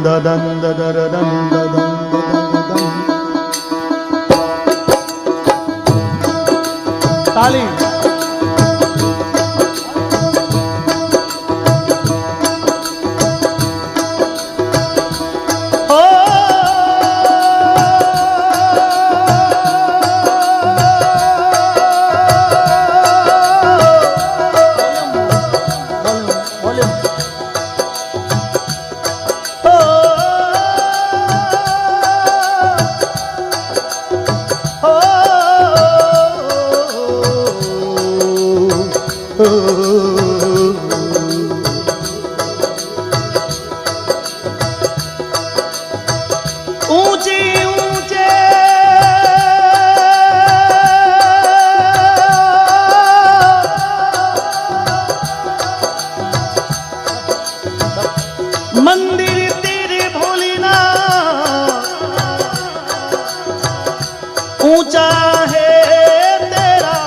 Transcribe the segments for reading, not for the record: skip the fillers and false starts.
ददन ददरदन ददन ददन। ताली। ऊंचे ऊंचे मंदिर तेरे भोलेनाथ, ऊंचा है तेरा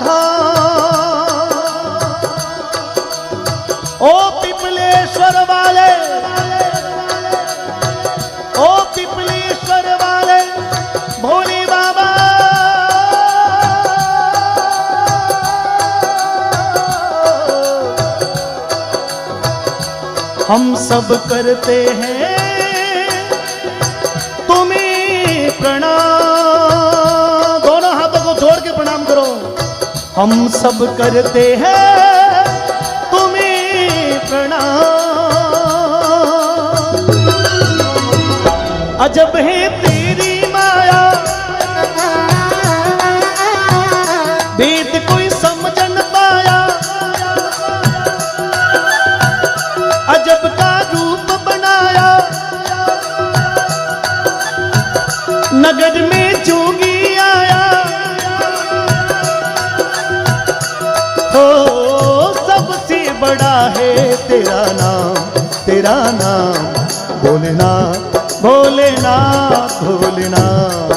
धाम। ओ पिपलेश्वर वाले, ओ पिपलेश्वर वाले भोले बाबा, हम सब करते हैं तुम्हें प्रणाम। दोनों हाथों को जोड़ के प्रणाम करो। हम सब करते हैं तुम्हें प्रणाम। अजब है तेरी माया, वेद कोई समझ न पाया। अजब का रूप बनाया, नगर में जोगी आया। हो सबसे बड़ा है तेरा नाम, तेरा नाम भोलेनाथ, भोलेनाथ, भोलेनाथ,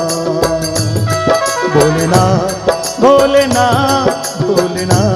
भोलेनाथ, भोलेनाथ, भोलेनाथ।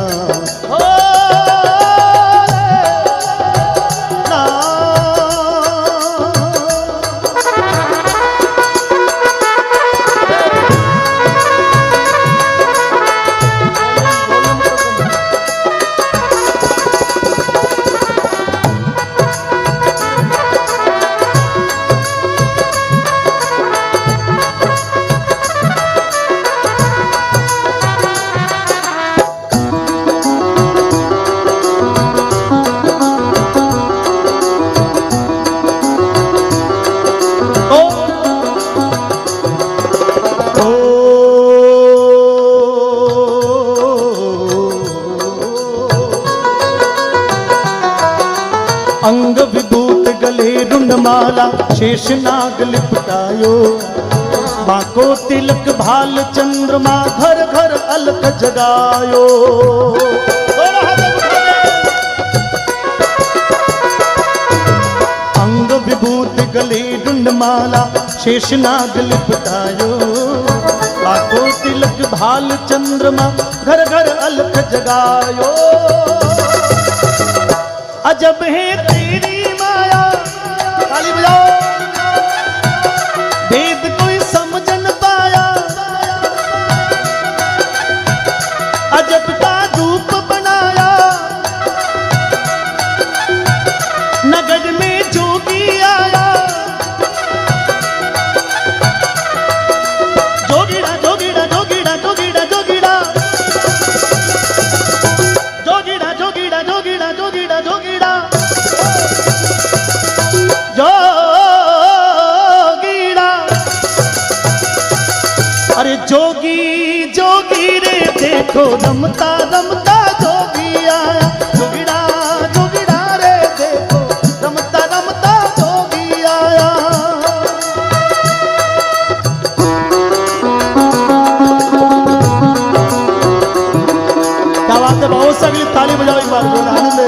अंग विभूत गले रुंडमाला, शेष नाग लिपटायो। माँ को तिलक भाल चंद्रमा, घर घर अलख जगायो। अंग विभूत गले रुंडमाला, शेष नाग लिपटायो। माँ को तिलक भाल चंद्रमा, घर घर अलख जगायो। अजब है तेरी माया, ताली बजाओ। वेद कोई समझ न पाया, अजब का रूप बनाया। नगर में जोगी आया। जोगीड़ा जोगीड़ा जोगीड़ा जोगीड़ा जोगीड़ा, जोगीड़ा जोगीड़ा जोगीड़ा जोगीड़ा जोगीड़ा, जोगीड़ा। अरे जोगी जोगी रे देखो, रमता रमता जोगी आया। जोगीड़ा जोगीड़ा रे देखो, रमता रमता जोगी आया। क्या बात है, बहुत सगली ताली बजाओ एक बार, आनंद है।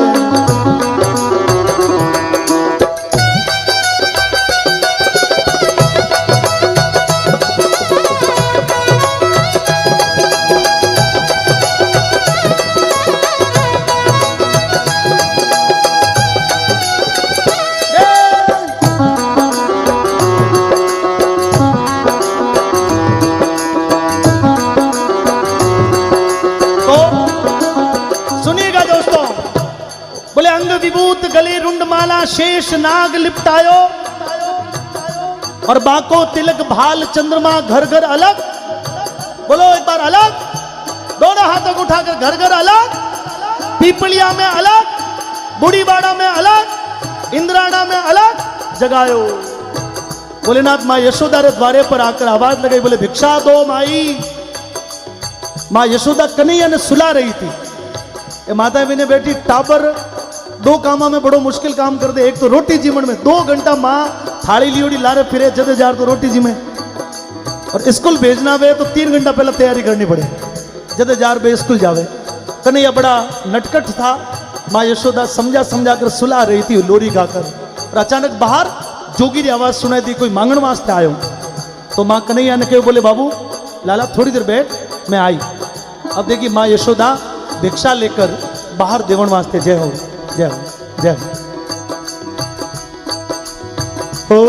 विभूत गले रुंडमाला शेष नाग लिपटायो, और बाको तिलक भाल चंद्रमा घर घर अलग। बोलो एक बार अलग, दोनों हाथों को उठाकर घर घर अलग, पीपलिया में अलग, बूढ़ीवाड़ा में अलग, इंद्राणा में अलग जगायो। भोलेनाथ माँ यशोदा रे द्वारे पर आकर आवाज लगाई, बोले भिक्षा दो माई। माँ यशोदा कन्हैया ने सुला रही थी। ये माता भी ने बेटी टाबर दो कामा में बड़ो मुश्किल काम कर दे। एक तो रोटी जीवन में 2 घंटा माँ थाली लियोड़ी लारे फिरे जदे जार तो रोटी जी में, और स्कूल भेजना वे तो 3 घंटा पहले तैयारी करनी पड़े जदे जार बे स्कूल जावे। कन्हैया बड़ा नटखट था। माँ यशोदा समझा समझा कर सुला रही थी लोरी गाकर, और अचानक बाहर जोगी की आवाज सुनाई दी, कोई मांगण वास्ते आयो। तो माँ कन्हैया ने कहा, बोले बाबू लाला थोड़ी देर बैठ, मैं आई। अब देखिए माँ यशोदा भिक्षा लेकर बाहर देवण वास्ते। जय हो जय हो जय हो।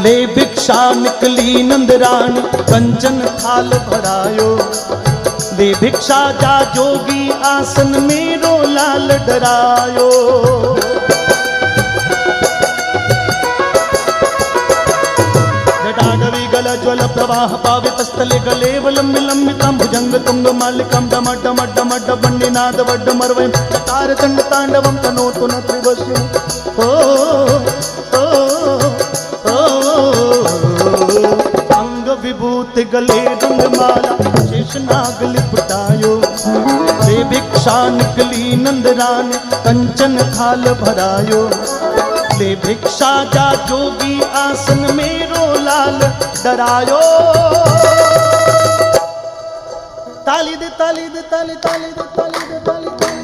ले भिक्षा निकली नंदरानी कंचन थाल भरायो, ले भिक्षा जा जोगी आसन मेरो लाल डरायो। जटाडवी गल ज्वल प्रवाह पावितस्थले गले लंबितं भुजंग तुंग मालिकं डम डम डम डमण्डिनाद वड्ड मर्वयं तार दंड तांडवं तनोतु न त्रिवश्यं। ओ अंग विभूत गले रुंडमाला शेष नाग लिपटायो, ले भिक्षा निकली नंदरानी कंचन थाल भरायो, ले भिक्षा जा जोगी आसन मेरो लाल डरायो। ताली दे ताली दे ताली ताली दे ताली दे ताली ताली।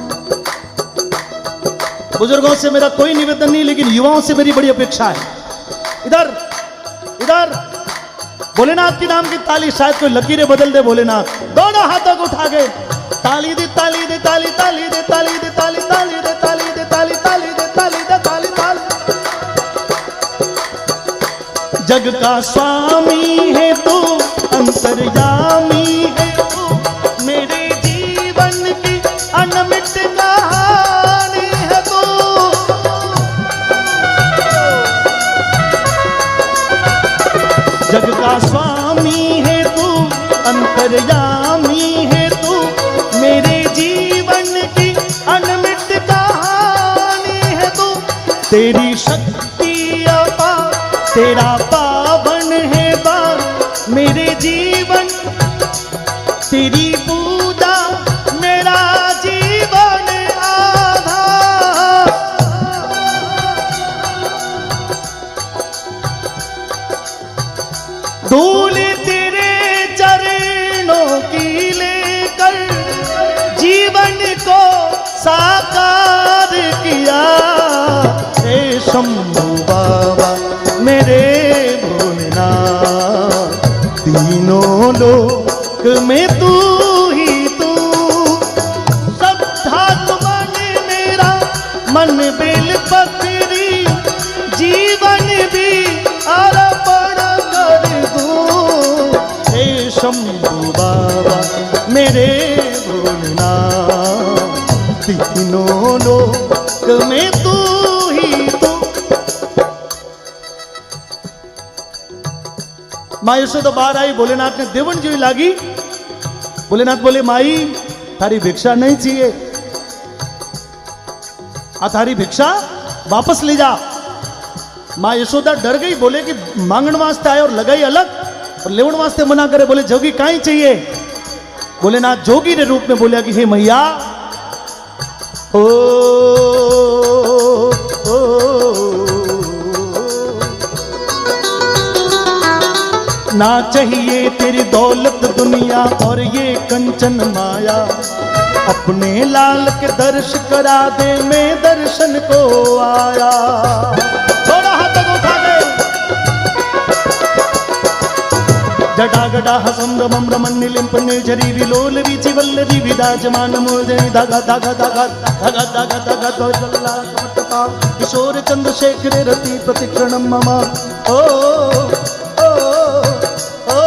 बुजुर्गों से मेरा कोई निवेदन नहीं, लेकिन युवाओं से मेरी बड़ी अपेक्षा है। इधर इधर भोलेनाथ की नाम की ताली, शायद कोई लकीरें बदल दे भोलेनाथ। दोनों हाथों को उठा गए, ताली दे ताली दे ताली ताली दे ताली दे ताली ताली दे ताली दे ताली ताली दे ताली दे ताली ताली। जग का स्वामी है तू, अंतर्यामी है तू, मेरे जीवन की अनमिट कहानी है तू। जग का स्वामी है तू, अंतर्यामी है तू, मेरे जीवन की अनमिट कहानी है तू। तेरी शक्ति अपार, तेरा पावन है बार मेरे जीवन, तेरी पूजा मेरा जीवन आधार। धूल तेरे चरणों की लेकर जीवन को साकार किया। हे शंभू बाबा मेरे भोलेनाथ, तीनों लोक में तू ही तू। श्रद्धा मन मेरा मन बेल पकड़ी, जीवन भी अर्पण कर दूं। हे शंभू बाबा मेरे भोलेनाथ, तीनों लोक में तू ही तू। माँ यशोदा बाहर आई, भोलेनाथ ने देवन जी लागी। भोलेनाथ बोले माई थारी भिक्षा नहीं चाहिए, आ थारी भिक्षा वापस ले जा। माँ यशोदा डर गई, बोले कि मांगण वास्ते आए और लगाई अलग, और लेवण वास्ते मना करे। बोले जोगी काई चाहिए। भोलेनाथ जोगी ने रूप में बोला कि हे मैया, ओ ना चाहिए तेरी दौलत दुनिया और ये कंचन माया, अपने लाल के दर्श करा दे, मैं दर्शन को आया। थोड़ा हाथ उठा दे। जटागटाः संभ्रमं रमन्निलिम्प निर्झरी विलोल वीचि वल्लरी विराजमान मूर्धनि धागा धागा धागा धागा धागा धागा ध्वजल्लाकमतता किशोर चंद्रशेखर रति प्रतिक्षणं मम ओ ओ ओ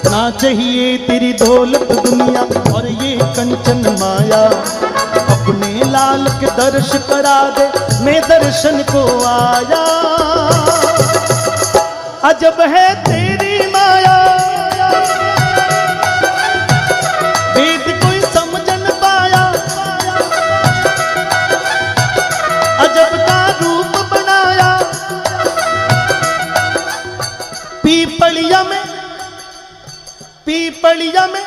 ना चाहिए तेरी दौलत दुनिया और ये कंचन माया, अपने लाल के दर्श करा दे मैं दर्शन को आया। अजब है तेरी माया वेद कोई समझ न पाया, अजब का रूप बनाया पीपलिया में पीपलिया में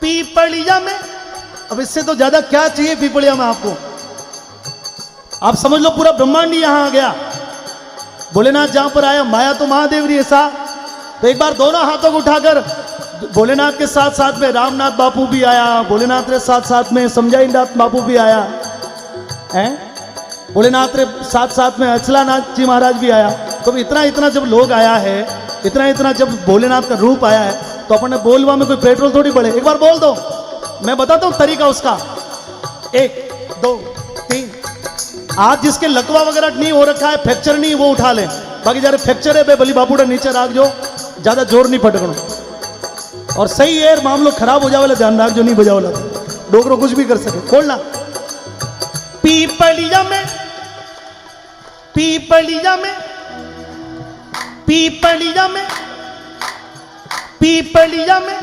पीपलिया में। अब इससे तो ज्यादा क्या चाहिए पीपलिया में आपको? आप समझ लो पूरा ब्रह्मांड ही यहां आ गया। भोलेनाथ जहां पर आया माया तो महादेव री ऐसा। तो एक बार दोनों हाथों को उठाकर भोलेनाथ के साथ साथ में रामनाथ बापू भी आया, भोलेनाथ के साथ साथ में समझाईनाथ बापू भी आया है, भोलेनाथ के साथ साथ में अचलानाथ जी महाराज भी आया। तो इतना इतना जब लोग आया है, इतना इतना जब भोलेनाथ का रूप आया है, तो अपने बोलवा में कोई पेट्रोल थोड़ी पड़े। एक बार बोल दो, मैं बताता हूं तरीका उसका। 1 2 3। आज जिसके लकवा वगैरह नहीं हो रखा है, फ्रैक्चर नहीं, वो उठा ले। बाकी जरा फ्रैक्चर है बे बली बापूड़ा नीचे राख जो, ज्यादा जोर नहीं पटकनो। और सही है मामलो खराब हो जावे ध्यान राख जो, नहीं बजाओ ला डोकरो कुछ भी कर सके। खोलना पीपलिया में पीपलिया में पीपलिया में पीपलिया में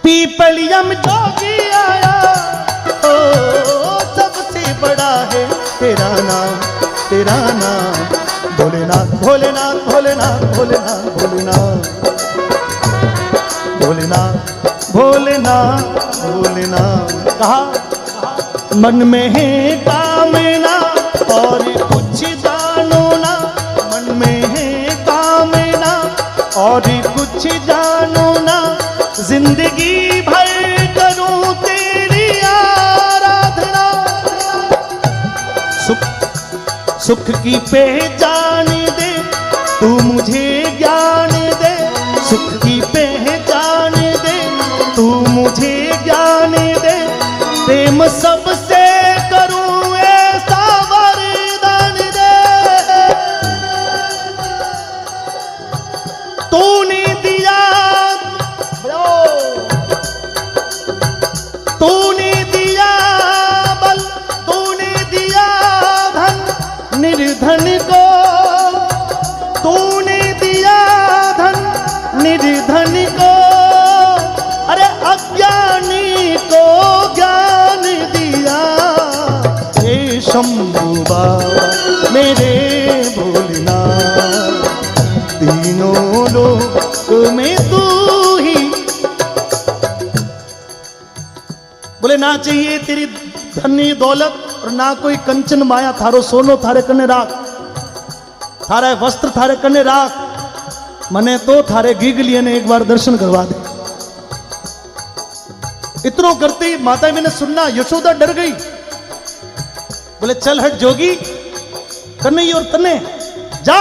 पीपलिया में जोगी आया। ओ सबसे बड़ा है तेरा नाम, तेरा नाम भोलेनाथ भोलेनाथ भोलेनाथ भोलेनाथ भोलेनाथ भोलेनाथ भोलेनाथ भोलेनाथ। कहा मन में है कामना और कुछ जानो ना, मन में है कामना और कुछ जानो ना, जिंदगी भर करूं तेरी आराधना। सुख सुख की पहचान दे तू मुझे ज्ञान दे, सुख की पहचान दे तू मुझे ज्ञान दे, प्रेम सबसे करूं ऐसा वरदान दे। तूने दिया तूने दिया बल, तूने दिया धन निर्धन को, तूने दिया धन निर्धन को, अरे अज्ञानी को ज्ञान दिया। हे शंभू बाबा मेरे भोलेनाथ, तीनों लोक में तू ही। बोले ना चाहिए तेरी धनी दौलत और ना कोई कंचन माया, थारो सोनो थारे कने राख, थारा वस्त्र थारे कने राख, मने तो थारे गीगलिए ने एक बार दर्शन करवा दे। इतनो करते माता मैंने सुनना, यशोदा डर गई। बोले चल हट जोगी, कन्हैया और तने जा,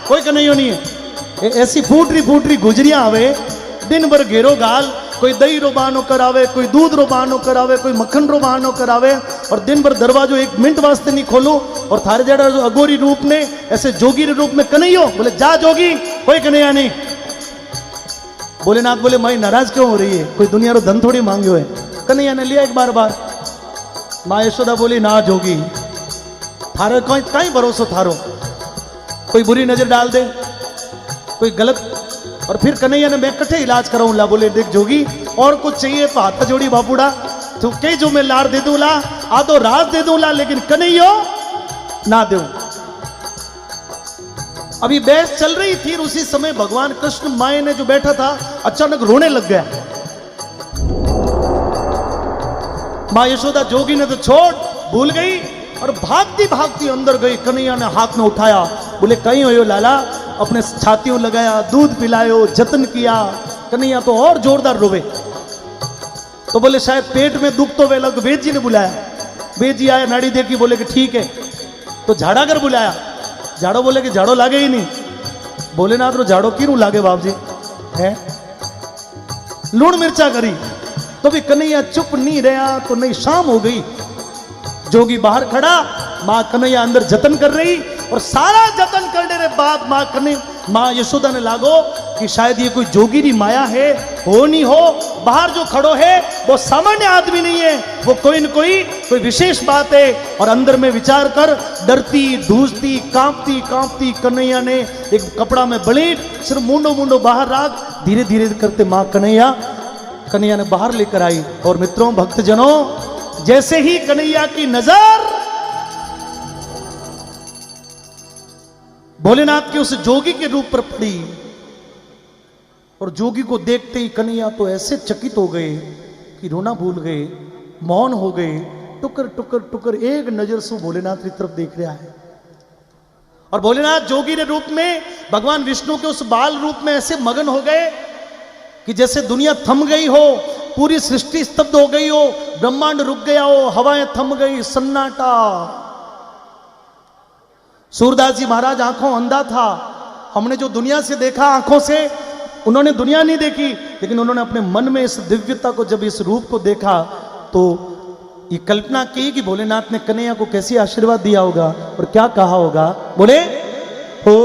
कोई कन्हैया नहीं है। ऐसी फूटरी गुजरियां आवे, दिन भर घेरो गाल, कोई दही रो बहानो करावे, कोई दूध रो बहानो करावे, कोई मक्खन रो बहानो करावे, और दिन भर दरवाजो 1 मिनट वास्ते नहीं खोलो। और थारे जड़ा जो अगोरी रूप ने ऐसे जोगी रे रूप में कन्हैया, बोले जा जोगी, कोई कन्हैया नहीं। भोलेनाथ बोले मैं नाराज क्यों हो रही है, कोई दुनिया रो धन थोड़ी मांग्यो है। कन्हैया ने लिया एक बार माँ यशोदा बोली ना जोगी, थारो कहीं भरोसा थारो, कोई बुरी नजर डाल दे, कोई गलत। और फिर कन्हैया ने मैं कट्ठे इलाज कराऊं ला। बोले देख जोगी और कुछ चाहिए तो हाथ जोड़ी बापूड़ा, तो के जो मैं लाड़ दे दूं ला, आधो राज दे दूं ला, लेकिन कन्हैया ना दूं। अभी बहस चल रही थी, उसी समय भगवान कृष्ण माए ने जो बैठा था अचानक रोने लग गया। माँ यशोदा जोगी ने तो छोड़ भूल गई और भागती भागती अंदर गई। कन्हैया ने हाथ में उठाया, बोले कहीं हो लाला, अपने छातियों लगाया, दूध पिलायो, जतन किया। कन्हैया तो और जोरदार रोवे। तो बोले शायद पेट में दुख तो वे लग। वेद जी ने बुलाया, वेद जी आया, नाड़ी देखी, बोले कि ठीक है। तो झाड़ागर बुलाया, झाड़ो बोले कि झाड़ो लागे ही नहीं। भोलेनाथ रो झाड़ो क्यों लागे बाप जी है लूण मिर्चा करी तो भी कन्हैया चुप नहीं रहा तो नहीं शाम हो गई जोगी बाहर खड़ा मां कन्हैया अंदर जतन कर रही और सारा जतन करने के बाद मां यशोदा ने लागो कि शायद ये कोई जोगी की माया है हो नहीं हो बाहर जो खड़ो है वो सामान्य आदमी नहीं है वो कोई न कोई विशेष बात है और अंदर में विचार कर डरती धूजती कांपती कन्हैया ने एक कपड़ा में बलीट सिर्फ मुंडो बाहर राख धीरे धीरे करते मां कन्हैया ने बाहर लेकर आई और मित्रों भक्तजनों जैसे ही कन्हैया की नजर भोलेनाथ के उस जोगी के रूप पर पड़ी और जोगी को देखते ही कन्हैया तो ऐसे चकित हो गए कि रोना भूल गए मौन हो गए टुकर एक नजर से भोलेनाथ की तरफ देख रहा है और भोलेनाथ जोगी के रूप में भगवान विष्णु के उस बाल रूप में ऐसे मगन हो गए कि जैसे दुनिया थम गई हो पूरी सृष्टि स्तब्ध हो गई हो ब्रह्मांड रुक गया हो हवाएं थम गई सन्नाटा सूरदास जी महाराज आंखों अंधा था हमने जो दुनिया से देखा आंखों से उन्होंने दुनिया नहीं देखी लेकिन उन्होंने अपने मन में इस दिव्यता को जब इस रूप को देखा तो ये कल्पना की कि भोलेनाथ ने कन्हैया को कैसे आशीर्वाद दिया होगा और क्या कहा होगा बोले हो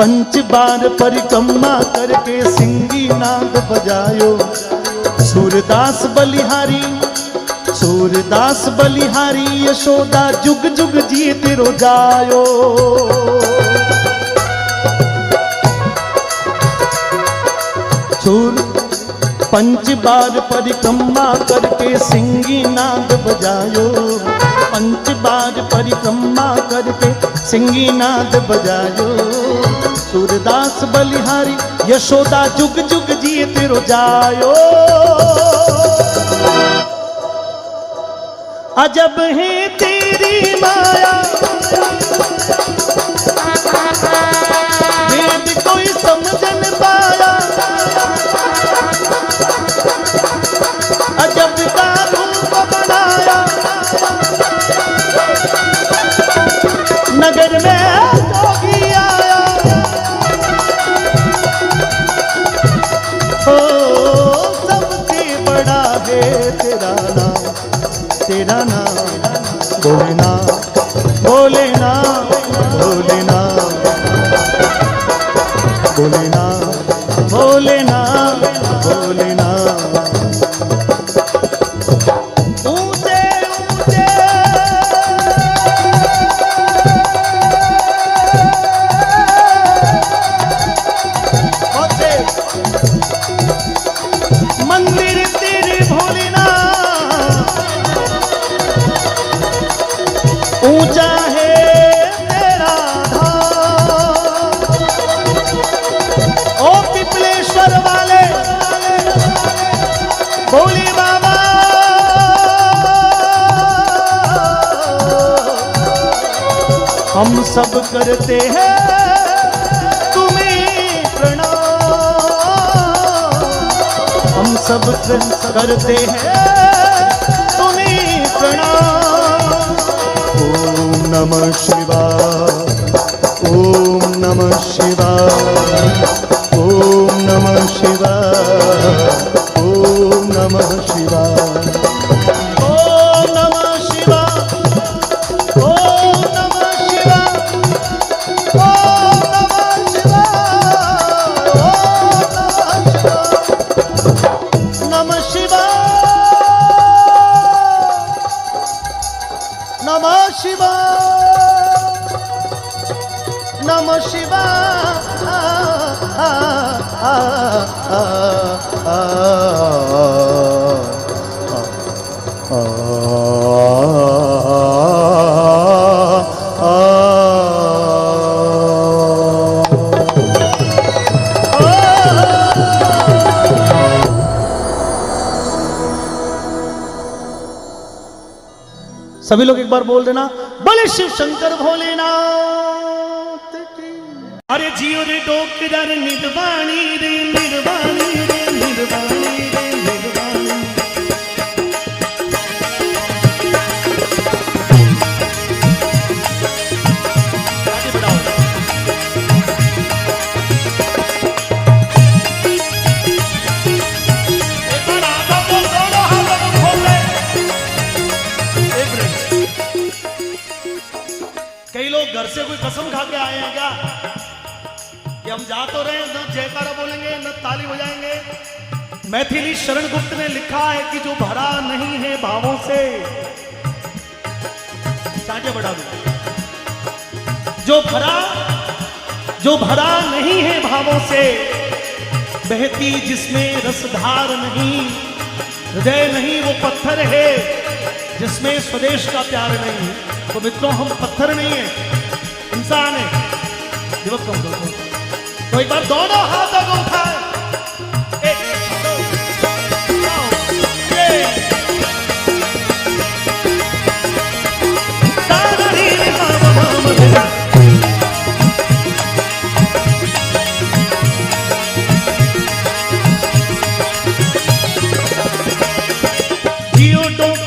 पंच बार परिक्रमा करके सिंगी नाद बजायो सूरदास बलिहारी यशोदा जुग जुग जीत रो जायो पंच बार परिक्रमा करके सिंगी नाद बजायो पंच बार परिक्रमा करके सिंगी नाद बजायो सूरदास बलिहारी यशोदा जुग जुग जीत रो जायो अजब है तेरी माया वेद कोई समझ न पाया अजब का रूप बनाया नगर में जोगी आया ओ सबसे बड़ा है तेरा नाम भोलेनाथ ऊंचे मंदिर तेरे भोलेनाथ ऊंचा है तेरा धाम ओ पिपलेश्वर वाले भोले बाबा हम सब करते हैं तुम्हें प्रणाम हम सब करते हैं तुम्हें प्रणाम ओम नमः शिवाय ओम नमः शिवाय ओम नमः शिवाय ओम नमः शिवाय ओम नमः शिवाय ओम नमः शिवाय ओम नमः शिवाय नमः शिवाय नमः सभी लोग एक बार बोल देना बोले शिव शंकर भोलेनाथ की अरे जियो रे डोकदार निर्वाणी रे निर्वाणी रे निर्वाणी रे निर्वाणी। आगे बढ़ाओ। एक बार हाथों को दोनों हाथों को खोल ले। एक मिनट। कई लोग घर से कोई कसम खा के आए हैं क्या कि हम जा तो रहे हैं, न जयकारा बोलेंगे न ताली बजाएंगे। मैथिली शरण गुप्त ने लिखा है कि जो भरा नहीं है भावों से, आगे बढ़ा दो, जो भरा नहीं है भावों से, बहती जिसमें रसधार नहीं, हृदय नहीं वो पत्थर है जिसमें स्वदेश का प्यार नहीं। तो मित्रों हम पत्थर नहीं है, इंसान है। दिवस कम दो तो एक बार दोनों हाथों को उठाए। एक दो जियो डोंट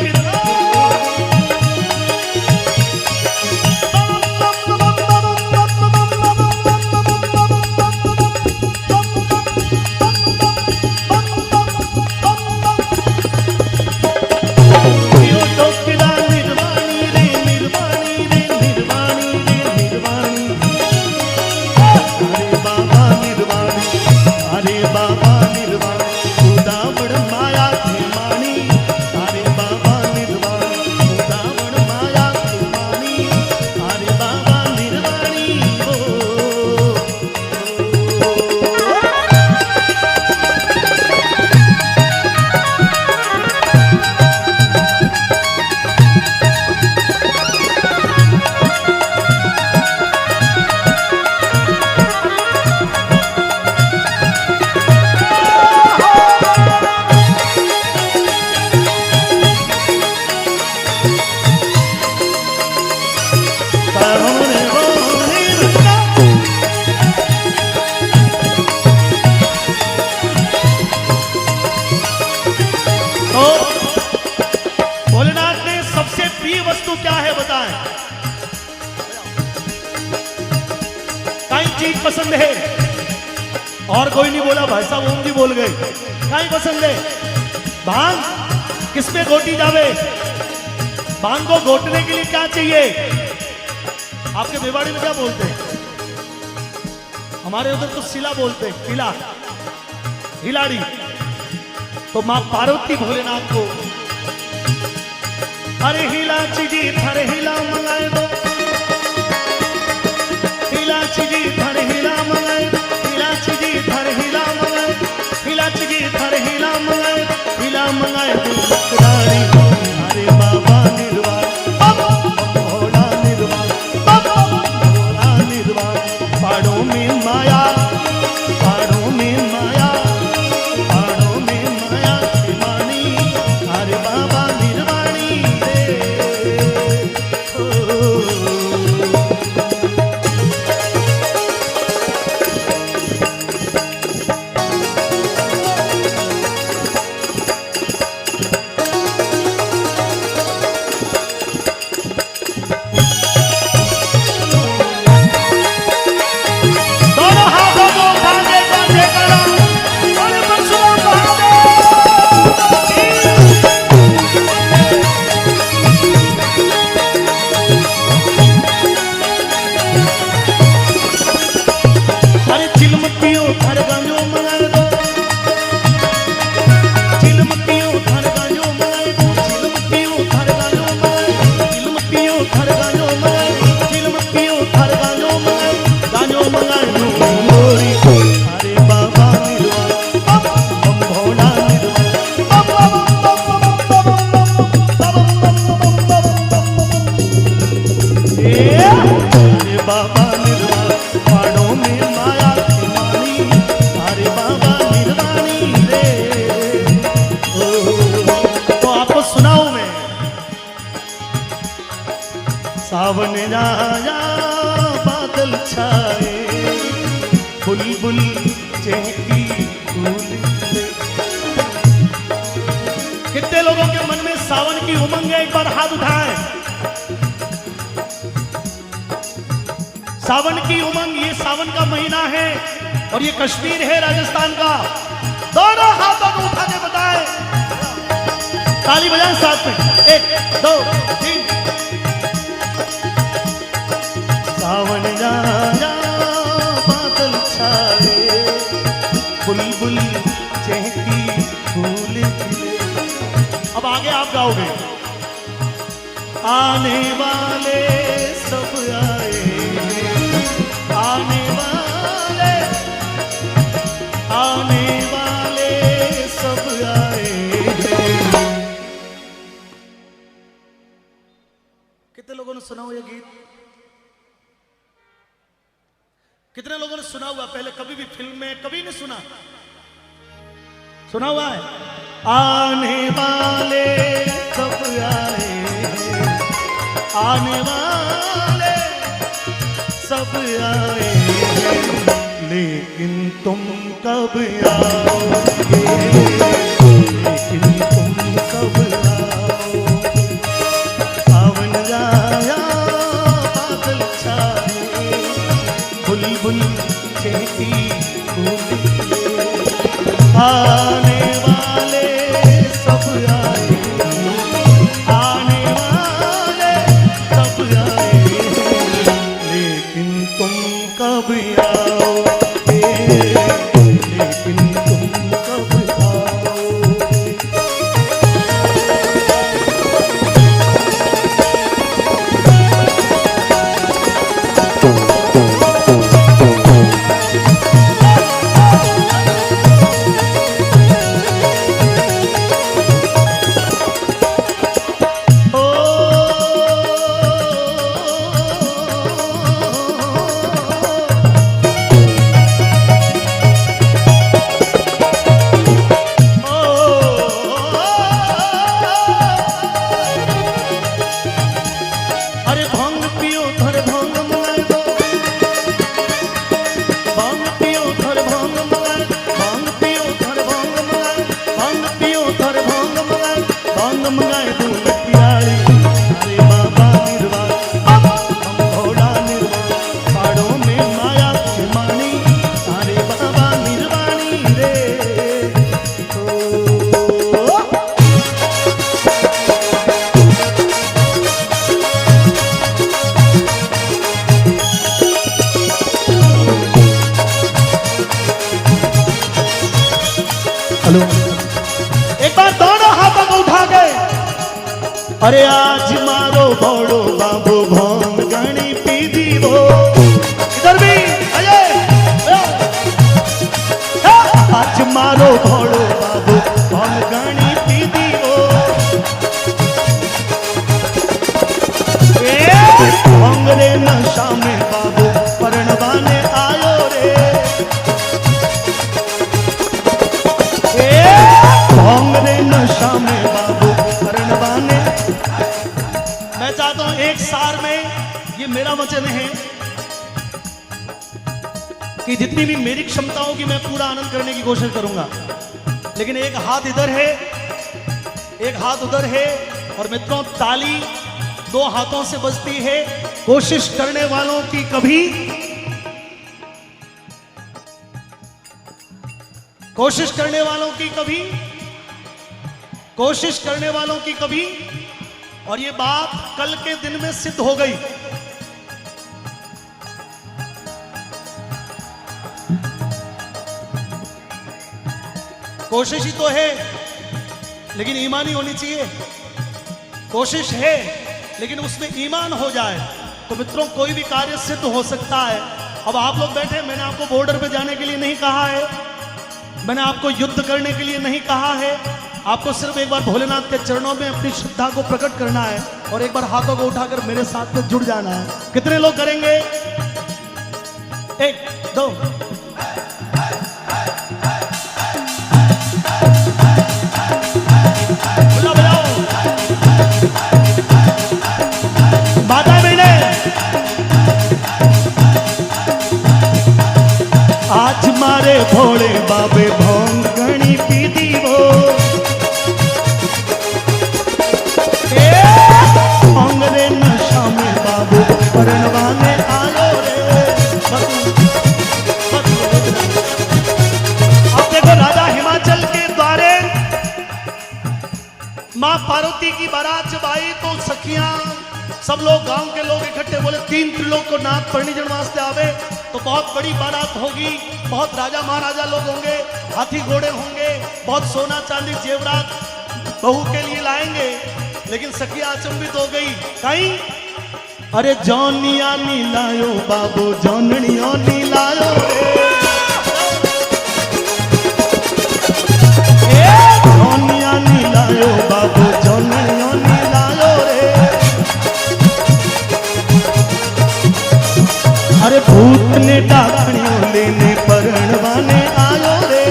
पसंद है और कोई नहीं बोला। भाई साहब ओम जी बोल गए। काई पसंद है? भांग। किस पे घोटी जावे? भांग को घोटने के लिए क्या चाहिए? आपके बेवाड़ी में क्या बोलते हैं? हमारे उधर तो सिला बोलते हैं, किला, हिलाड़ी। तो मां पार्वती भोलेनाथ को अरे हिला चीजी थारे हिला मंगाए दो, हिला चीजी थारे हिला मंगाए, हिला चीजी थारे हिला मंगाए, हिला चीजी थारे हिला मंगाए, हिला मंगाए दुखदारी। अरे बाबा निर्वाण, भोला निर्वाण, भोला निर्वाण। पहाड़ों में माया, पहाड़ों में माया, पहाड़ों में माया निर्वाणी। अरे बाबा निर्वाणी रे। बुलबुल चहकी फूल खिले। कितने लोगों के मन में सावन की उमंग है? एक बार हाथ उठाएं। सावन की उमंग, ये सावन का महीना है और ये कश्मीर है राजस्थान का। दोनों हाथों को उठा के बताएं, ताली बजाएं साथ में। 1 2 3। सावन आया बादल छाए, बुलबुल चहकी फूल खिले। अब आगे आप गाओगे। आने वाले सब आए, आने वाले सब आए। कितने लोगों ने सुना हुआ ये गीत? कितने लोगों ने सुना हुआ? पहले कभी भी फिल्म में कभी नहीं सुना? सुना हुआ है? आने वाले सब आए, आने वाले सब आए, लेकिन तुम कब आओगे, लेकिन तुम कब आओगे। सावन आया बादल छाए, बुलबुल चहकी फूल खिले। आने वाले सब आए, आने वाले सब आए, लेकिन तुम कब आओगे, लेकिन तुम कब आओगे। एक बार दोनों हाथों को उठा के, अरे आज मारो भोड़ो बाबू भोंग गणी पीदी वो। इधर भी आज मारो भोड़ो बाबू भोंग गणी पीदी वो। भोंग रे नशा में बाबू परणवाने आयो रे, भोंग रे नशा में बाबू परणवाने। मैं चाहता हूं एक सार में, ये मेरा वचन है कि जितनी भी मेरी क्षमता होगी मैं पूरा आनंद करने की कोशिश करूंगा, लेकिन एक हाथ इधर है, एक हाथ उधर है, और मित्रों ताली 2 हाथों से बजती है। कोशिश करने वालों की कभी, कोशिश करने वालों की कभी, कोशिश करने वालों की कभी, और ये बात कल के दिन में सिद्ध हो गई। कोशिश ही तो है, लेकिन ईमान ही होनी चाहिए। कोशिश है लेकिन उसमें ईमान हो जाए तो मित्रों कोई भी कार्य सिद्ध हो सकता है। अब आप लोग बैठे, मैंने आपको बॉर्डर पे जाने के लिए नहीं कहा है, मैंने आपको युद्ध करने के लिए नहीं कहा है। आपको सिर्फ एक बार भोलेनाथ के चरणों में अपनी श्रद्धा को प्रकट करना है और एक बार हाथों को उठाकर मेरे साथ में जुड़ जाना है। कितने लोग करेंगे? 1 2 माता बहने, आज की दीवो अंगरे नशा में बाबू परनवा में आयो रे। अब देखो राजा हिमाचल के द्वारे मां पार्वती की बारात जब आई तो सखियां सब लोग गांव के लोग इकट्ठे बोले 3 त्रिलोक को नाथ परणी जन वास्ते आवे तो बहुत बड़ी बारात होगी, बहुत राजा महाराजा लोग होंगे, हाथी घोड़े होंगे, बहुत सोना चांदी जेवरात बहू के लिए लाएंगे। लेकिन सखिया अचंभित हो गई, कहीं अरे जौनिया नी लायो बाबू जौननियो नी लायो रे, जौनिया नी लायो बाबू जौननियो नी लायो रे। अरे भूत ने डाकणियों लेने परणवाने आयो रे,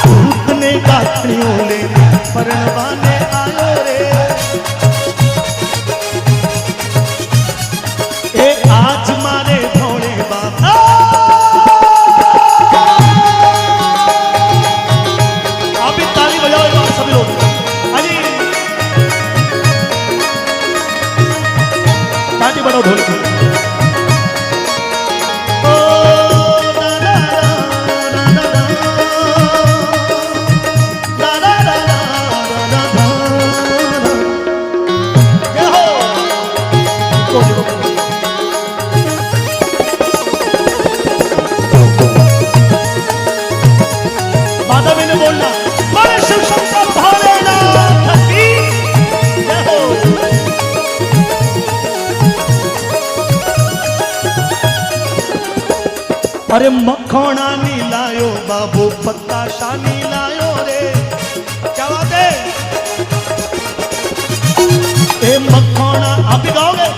भूत ने डाकणियों लेने परणवाने आयो रे। ए आज मारे भोले बाबा आप भी ताली बजाओ एक बार सभी लोग, अजी ताली बजाओ ढोल की। माधवी ने बोलना बड़े शिव शंकर भोलेनाथ की जय हो। अरे मखोना नी लायो बाबू पत्ता शानी लायो रे, क्या बात है। ए मखोना आप भी गाओगे,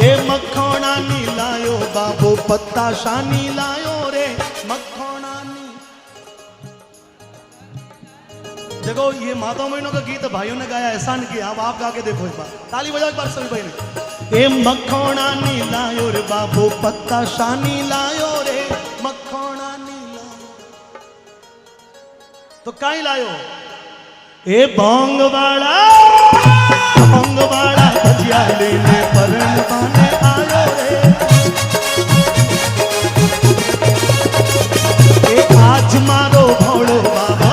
ए मखोना नी लायो बाबू पत्ता शानी लायो रे, मखोना नी। देखो ये माता महीनों का गीत भाइयों ने गाया, एहसान किया, अब आप गा के देखो एक बार, ताली बजाओ एक बार सभी भाई ने। ए मखोना नी लायो रे बाबू पत्ता शानी लायो रे, मखोना नी लायो तो काई लायो। ए बोंग वाला भजिया लेने परनवाने आयो रे, ए आज मारो भोलो बाबा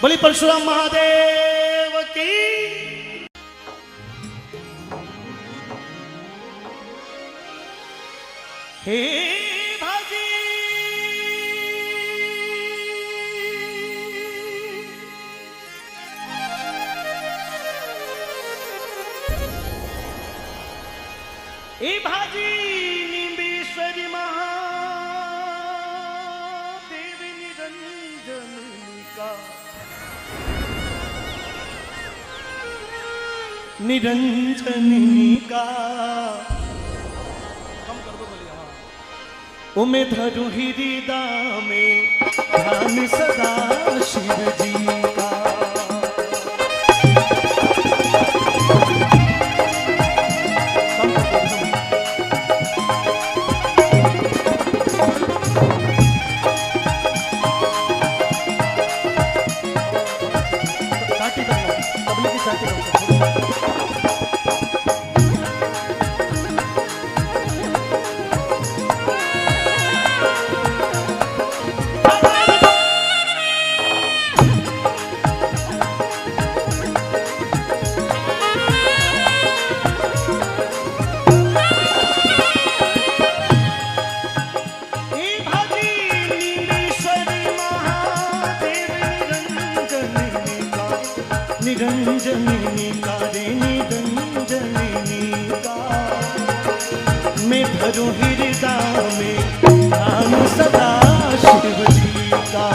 बोली परशुराम महादेव की। हे भाजी हे भाजी निंबेश्वरी महादेवी निरंजनिका निरंजनिका उमे धरु हृदय में ध्यान सदा शिव जी का निरंजनिका रे निरंजनिका मैं धरू हृदय में ध्यान सदा शिव जी का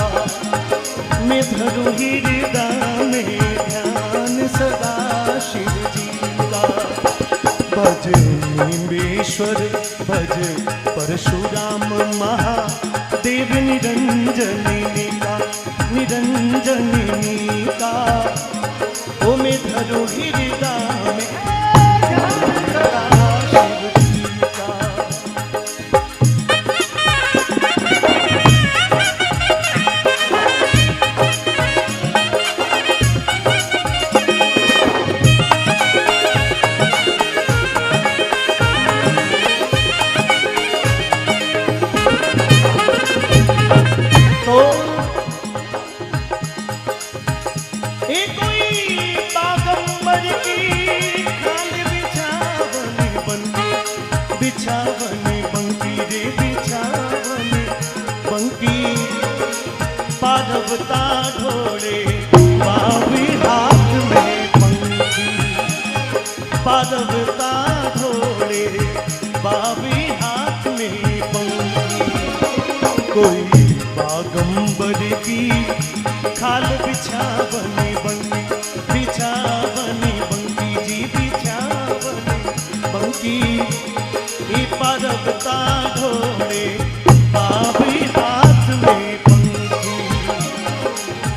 मैं धरू हृदय में ध्यान सदा शिव जी का भज निंबेश्वर भज परशुराम महादेव निरंजनिका निरंजनिका ओ मैं धरू हृदय में ध्यान सदा शिव जी का तो एक कोई बागंबर की खाल बिछावनी बनती बिछावनी बंकी रे बिछावनी बंकी पार्वता ढोड़े बावी हाथ में पंखी पार्वता ढोड़े बावी हाथ में पंखी कोई बागंबर की खाल बिछावनी बंकी जी बिछावनी बंकी ये पार्वता ढोले बावी हाथ में पंखी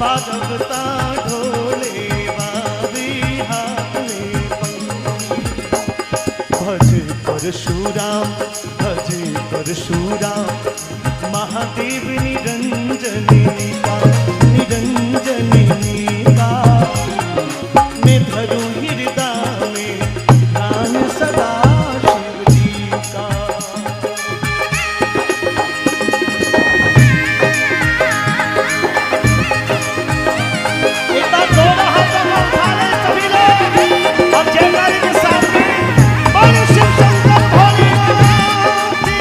पार्वता ढोले बावी हाथ में पंखी भज परशुराम महादेव निरंजनिका निरंजनिका मैं धरू हृदय में ध्यान सदा शिव जी का एक बार दोनों हाथों को उठा ले सभी लोग और जयकारे के साथ में बोलो शिव शंकर भोलेनाथ की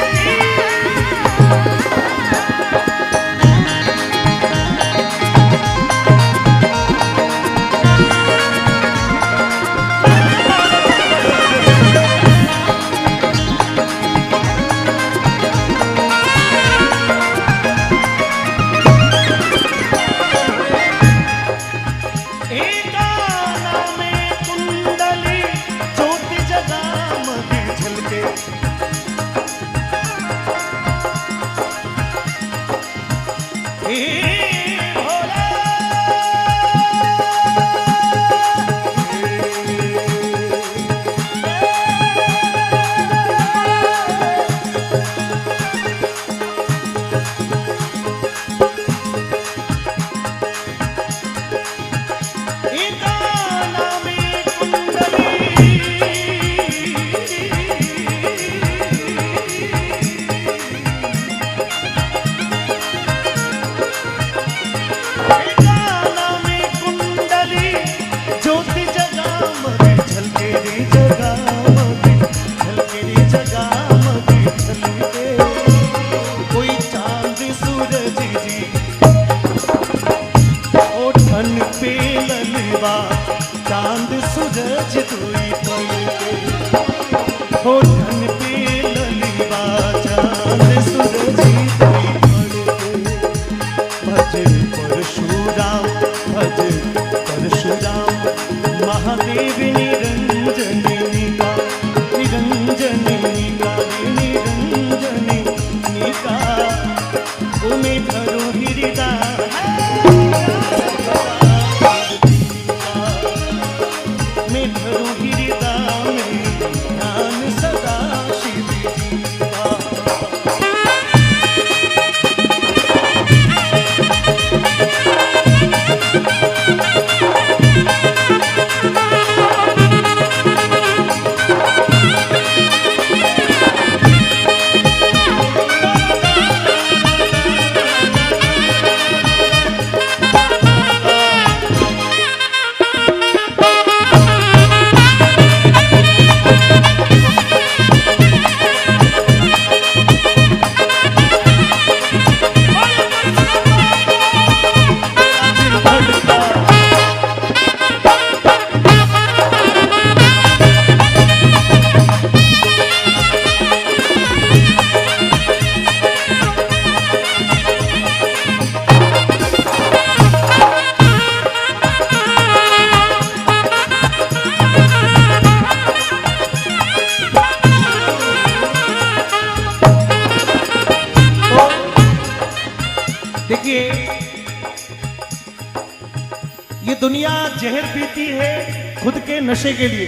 दुनिया जहर पीती है खुद के नशे के लिए,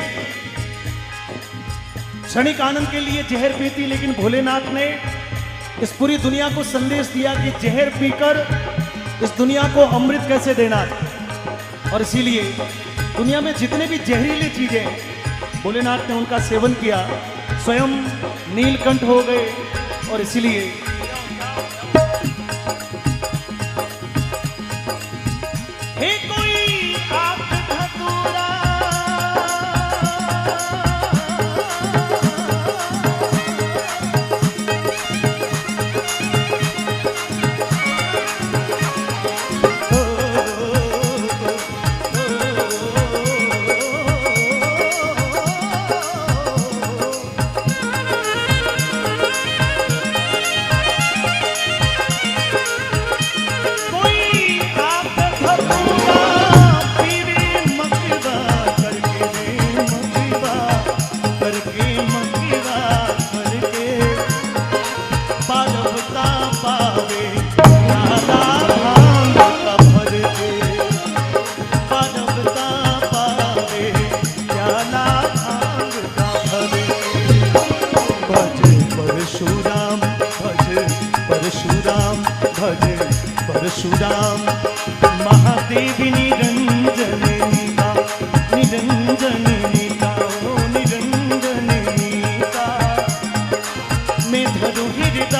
क्षणिक आनंद के लिए जहर पीती, लेकिन भोलेनाथ ने इस पूरी दुनिया को संदेश दिया कि जहर पीकर इस दुनिया को अमृत कैसे देना। और इसीलिए दुनिया में जितने भी जहरीली चीजें भोलेनाथ ने उनका सेवन किया, स्वयं नीलकंठ हो गए। और इसीलिए हे कोई आप धतूरा, परशुराम महादेव निरंजन नीता, निरंजन नीता, ओ निरंजन नीता। मैं धरू हृदय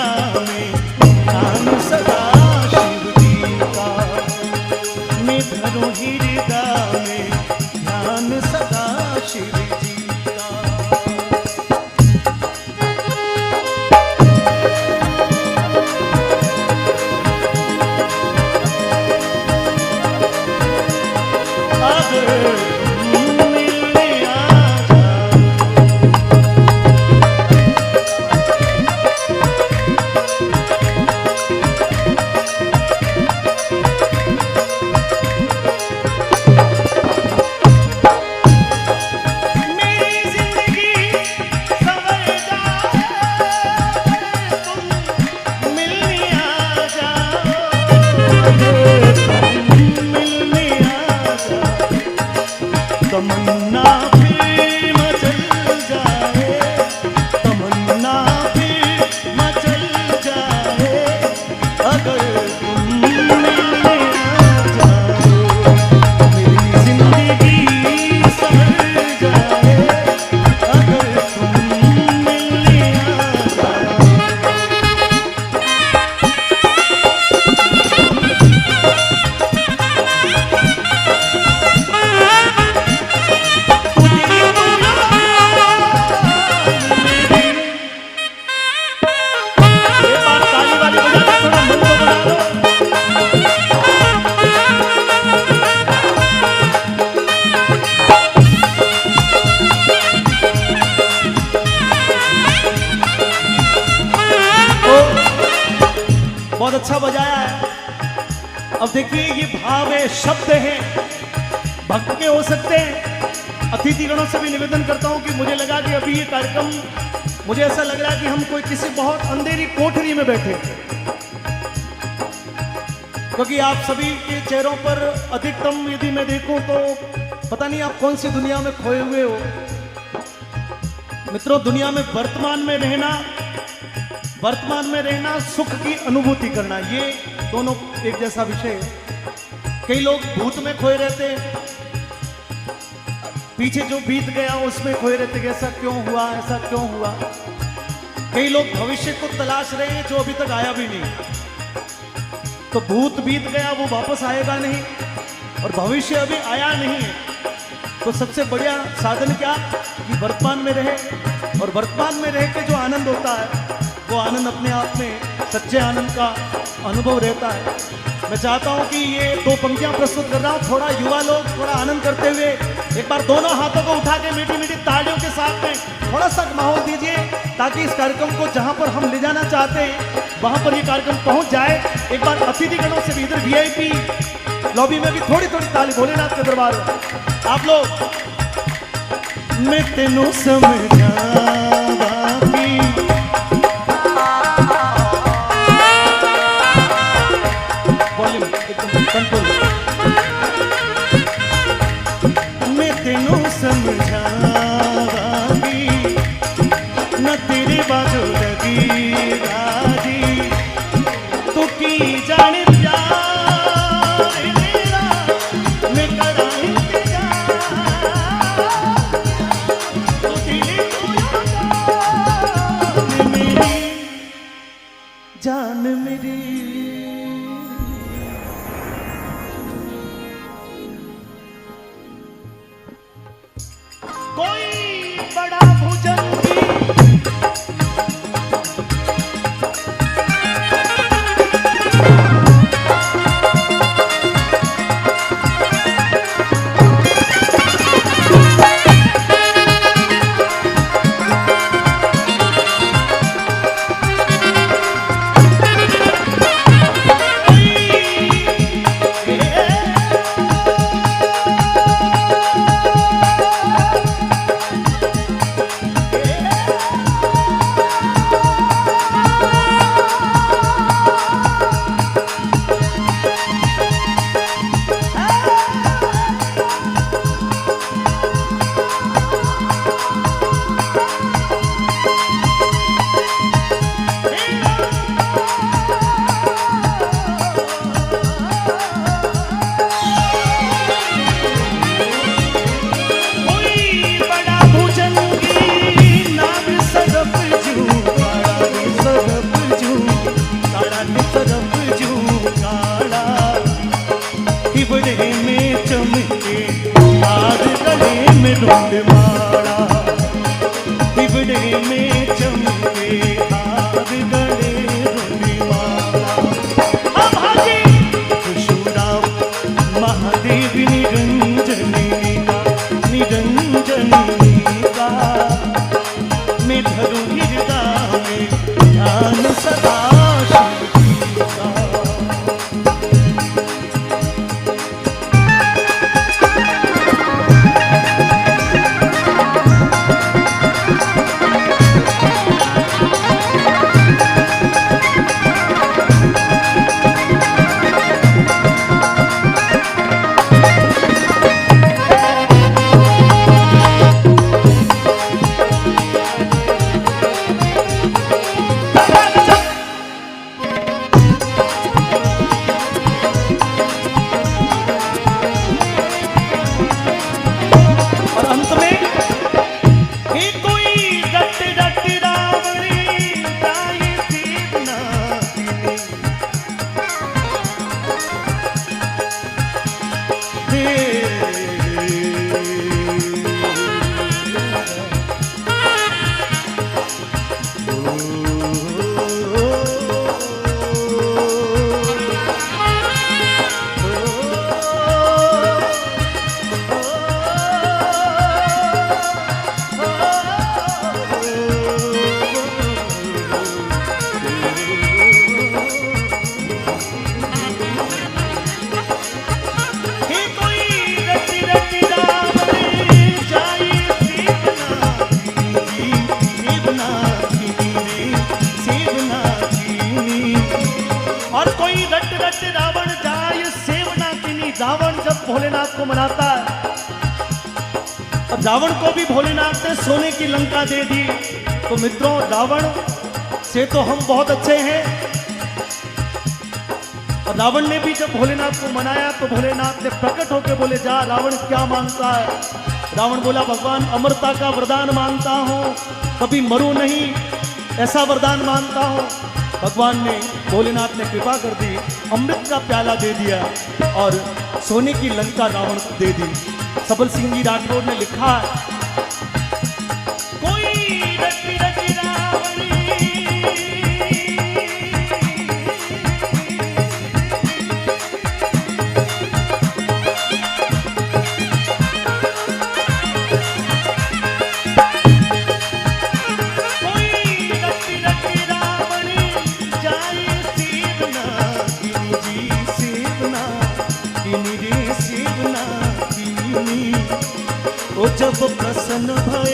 में ध्यान सदा शिव जी का, मैं धरू हृदय में ध्यान सदा शिव जी का। तमन्ना फिर मचल जाए, तमन्ना फिर मचल जाए, अगर तुम मिलने आ जाओ, मेरी जिंदगी संवर जाए, अगर तुम मिलने आ जाओ। बहुत अच्छा बजाया है। अब देखिए ये भाव है, शब्द है, भक्त के हो सकते हैं। अतिथिगणों से भी निवेदन करता हूं कि मुझे लगा कि अभी ये कार्यक्रम, मुझे ऐसा लग रहा है कि हम कोई किसी बहुत अंधेरी कोठरी में बैठे, क्योंकि आप सभी के चेहरों पर अधिकतम यदि मैं देखूं तो पता नहीं आप कौन सी दुनिया में खोए हुए हो। मित्रों, दुनिया में वर्तमान में रहना, सुख की अनुभूति करना, ये दोनों एक जैसा विषय है। कई लोग भूत में खोए रहते, पीछे जो बीत गया उसमें खोए रहते, ऐसा क्यों हुआ, ऐसा क्यों हुआ। कई लोग भविष्य को तलाश रहे हैं जो अभी तक आया भी नहीं। तो भूत बीत गया, वो वापस आएगा नहीं, और भविष्य अभी आया नहीं है। तो सबसे बढ़िया साधन क्या कि वर्तमान में रहे, और वर्तमान में रह के जो आनंद होता है वो आनंद अपने आप में सच्चे आनंद का अनुभव रहता है। मैं चाहता हूं कि ये दो पंक्तियां प्रस्तुत कर रहा हूं, थोड़ा युवा लोग थोड़ा आनंद करते हुए एक बार दोनों हाथों को उठा के मीठी मीठी तालियों के साथ में थोड़ा सा माहौल दीजिए, ताकि इस कार्यक्रम को जहां पर हम ले जाना चाहते हैं वहां पर ये कार्यक्रम पहुंच जाए। एक बार अतिथिगणों से भी, इधर VIP लॉबी में भी थोड़ी थोड़ी ताली, भोलेनाथ के दरबार में आप लोग। मैं तेनू समझावा की न तेरे बाजू लगी राजी, तू की जाने प्यार मेरा, मैं करा इंतजार, तू दिल को जान मेरी, जान मेरी। कोई बड़ा भुजंगी में चमके आग गले में ढूंढ मारा, बिगड़े में चमके आग गले ढूंढ मारा। अब हाजी खुशूराम महादेव निरंजनी का मैं धरूं हृदय में ध्यान सदा शिव का। रावण जब भोलेनाथ को मनाता है, और रावण को भी भोलेनाथ ने सोने की लंका दे दी। तो मित्रों, रावण से तो हम बहुत अच्छे हैं, और रावण ने भी जब भोलेनाथ को मनाया तो भोलेनाथ ने प्रकट होकर बोले, जा रावण क्या मांगता है। रावण बोला, भगवान अमरता का वरदान मांगता हूं, कभी मरूं नहीं ऐसा वरदान मांगता हूं। भगवान ने, भोलेनाथ ने कृपा कर दी, अमृत का प्याला दे दिया और सोने की लंका रावण को दे दी। सबल सिंह जी राठौर ने लिखा है, कोई रटी रटी रावणी जब प्रसन्न भय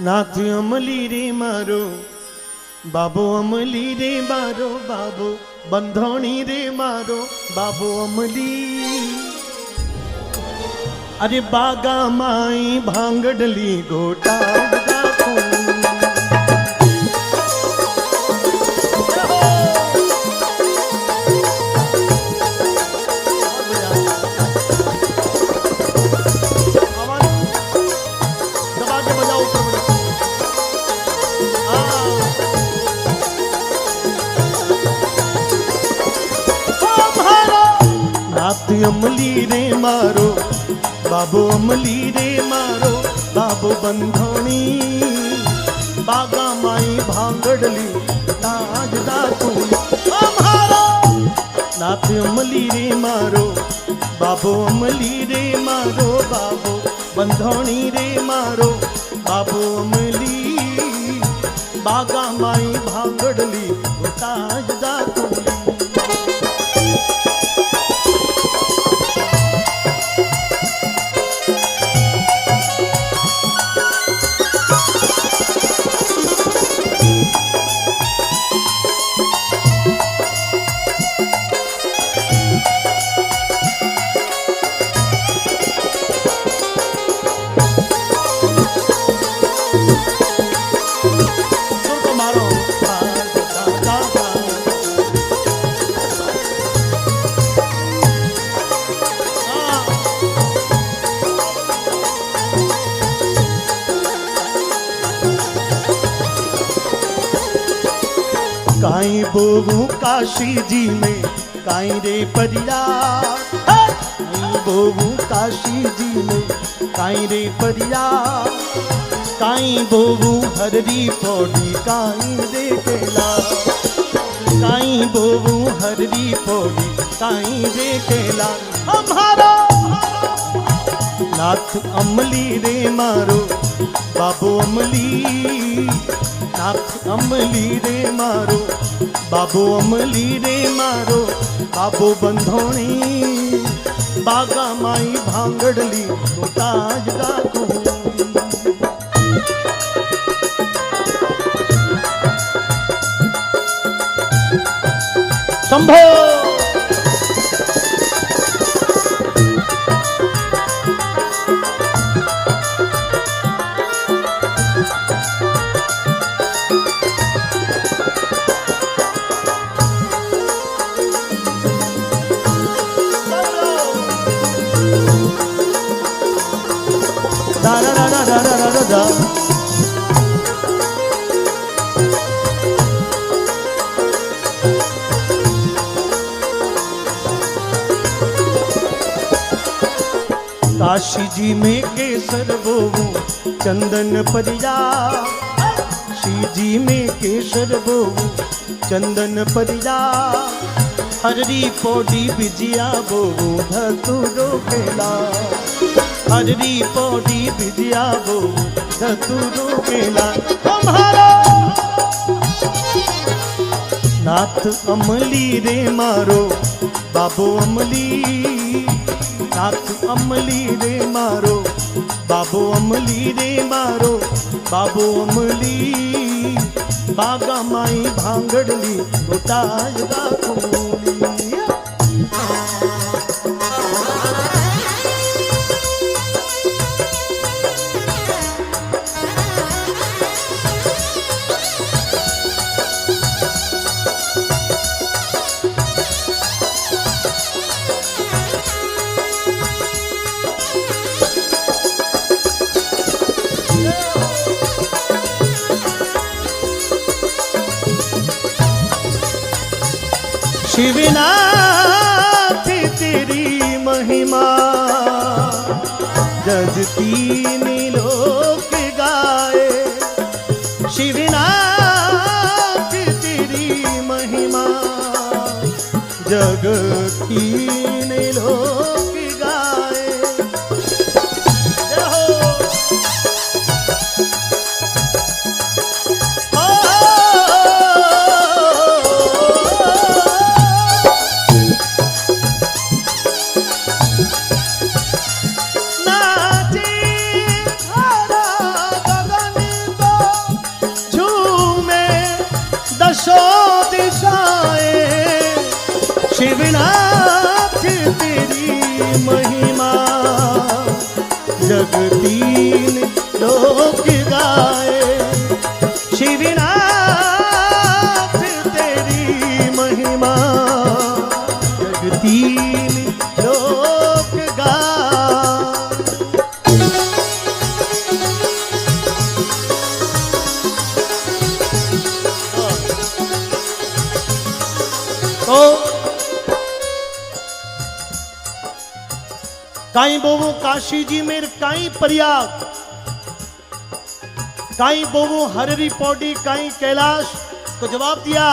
नाथ अमली रे मारो बाबो अमली रे मारो बाबो बंधोणी रे मारो बाबो अमली अरे बागा माई भांगडली गोटा अमली रे मारो बाबो अमली रे मारो बाबो बंधोणी बागा माई भांगडली ताज दातुली नाथ अमली रे मारो बाबो अमली रे मारो बाबो बंधोणी रे मारो बाबो अमली बागा माई भांगडली ताज दातुली काई बोबू काशी जी में काई रे परिया काई बोबू काशी जी में काई रे परिया काई बोबू हररी पौड़ी काई रे केला काई बोबू हररी पौड़ी काई रे केला हमारा नाथ अमली रे मारो बाबो अमली नाथ अमली रे मारो बाबो अमली रे मारो बाबो बंधोणी बागा माई भांगडली ताज दाखू शंभो काशी जी में केसर बोबू चंदन परिया श्री जी में केसर बोबू चंदन परिया हररी पौड़ी बिजिया बोबू धतुरो केला हररी पौड़ी बिजिया बोबू धतुरो केला हमारा नाथ अमली रे मारो बाबो अमली नाथ अमली रे मारो बाबो अमली रे मारो बाबो अमली बागा माई भांगडली गोटाज दाखूली शिवनाथ तेरी महिमा जग तीन लोक गाए। शिवनाथ तेरी महिमा जग तीन लोक गाए। जय हो। शिवनाथ तेरी महिमा जग तीन लोक गाए। शिवनाथ तेरी महिमा जग तीन लोक गाए। तो काई बोवो काशी जी में काई प्रयाग, काई बोवो हररी पौड़ी, काई कैलाश। तो जवाब दिया,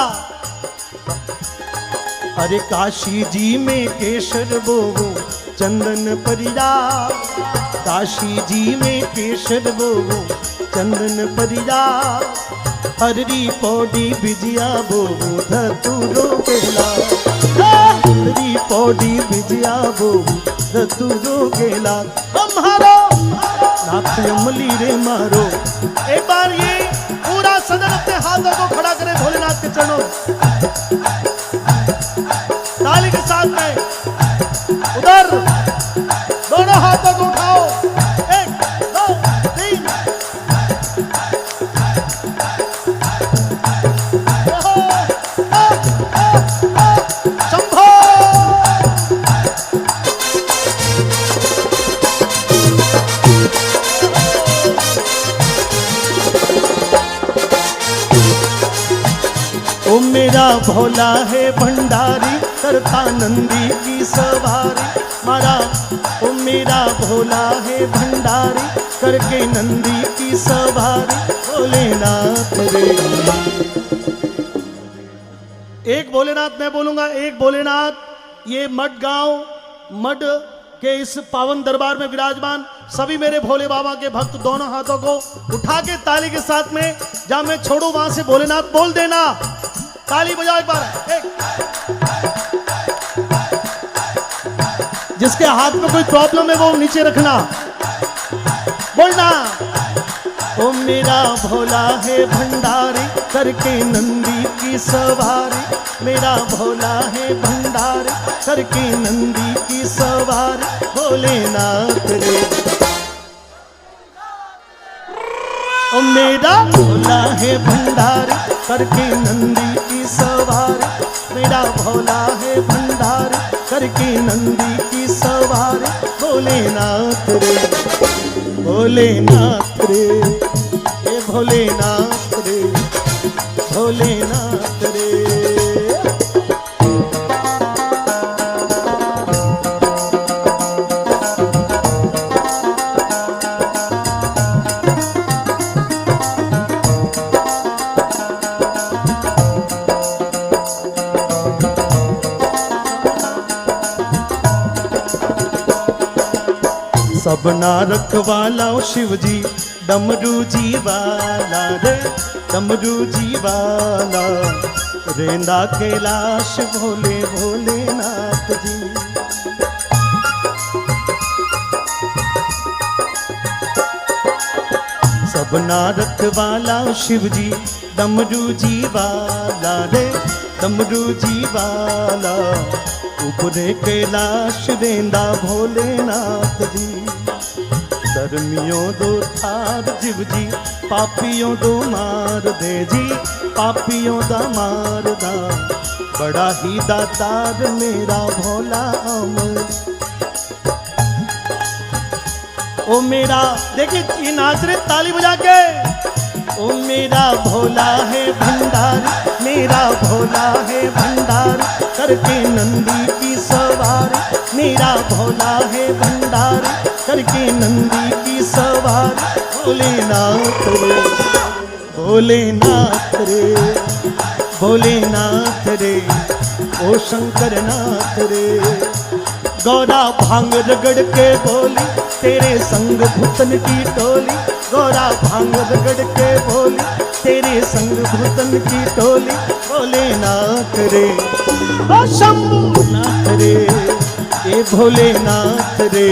अरे काशी जी में केसर बोवो चंदन प्रयाग। काशी जी में केसर बोवो चंदन प्रयाग। हररी पौड़ी बिजिया बोवो धतूरो केला। हररी पौड़ी बिजिया बोवो धतूरो केला। हमारो नाथ अमली रे मारो। एक बार ये पूरा सदन अपने हाथों को खड़ा करे भोलेनाथ के चरणों, ताली के साथ में। उधर दोनों हाथों को उठाओ, 1 2 3। शंभो। ओ मेरा भोला है भंडारी करता नंदी की सवारी। मारा ओ मेरा भोला है भंडारी करके नंदी की सवारी। भोलेनाथ रे। एक भोलेनाथ मैं बोलूंगा, एक भोलेनाथ। ये मठ गांव, मठ के इस पावन दरबार में विराजमान सभी मेरे भोले बाबा के भक्त दोनों हाथों को उठा के ताली के साथ में, जहां मैं छोड़ू वहां से भोलेनाथ बोल देना। ताली बजाओ एक बार। जिसके हाथ में कोई प्रॉब्लम है वो नीचे रखना, बोलना। ओ मेरा भोला है भंडारी करके नंदी की सवारी। मेरा भोला है भंडारी करके नंदी की सवारी। भोलेनाथ रे। ओ मेरा भोला है भंडारी करके नंदी की सवारी। मेरा भोला है भंडारी करके नंदी की सवारी। भोलेनाथ रे। भोलेनाथ रे। ए भोलेनाथ रे। भोलेनाथ रे। सबना रखवाला शिव जी डमरू जी वाला रे। डमरू जी वाला रेंदा कैलाश भोले भोलेनाथ जी। सबना रखवाला शिव जी डमरू जी वाला रे। डमरू जी वाला ऊपरे कैलाश रेंदा भोलेनाथ जी। धर्मियों दो थार जीव जी पापियों दो मार दे जी। पापियों दा मार दा बड़ा ही दातार मेरा भोला अमर। ओ मेरा देखिए ये नाच रहे ताली बजा के। ओ मेरा भोला है भंडारी। मेरा भोला है भंडारी कर करके नंदी की सवारी, मेरा भोला है भंडारी, करके नंदी की सवारी। भोलेनाथ रे, भोलेनाथ रे, भोलेनाथ रे, ओ शंकर नाथ रे। गौरा भांग रगड़ के बोली, तेरे संग भूतन की टोली। गौरा भांग रगड़ के बोली, तेरे संग भूतन की टोली। भोलेनाथ रे, ओ शंभुनाथ रे, ए भोलेनाथ रे,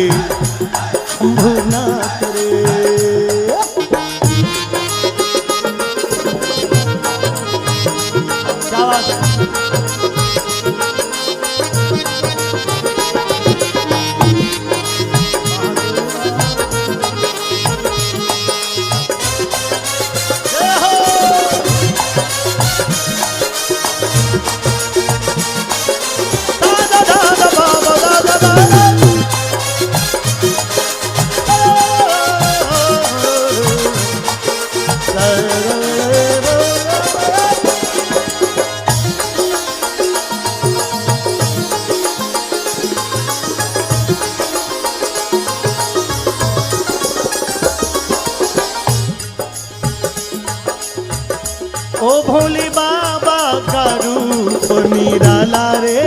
शंभुनाथ रे। क्या बात है। ओ भोले बाबा का रूप निराला रे,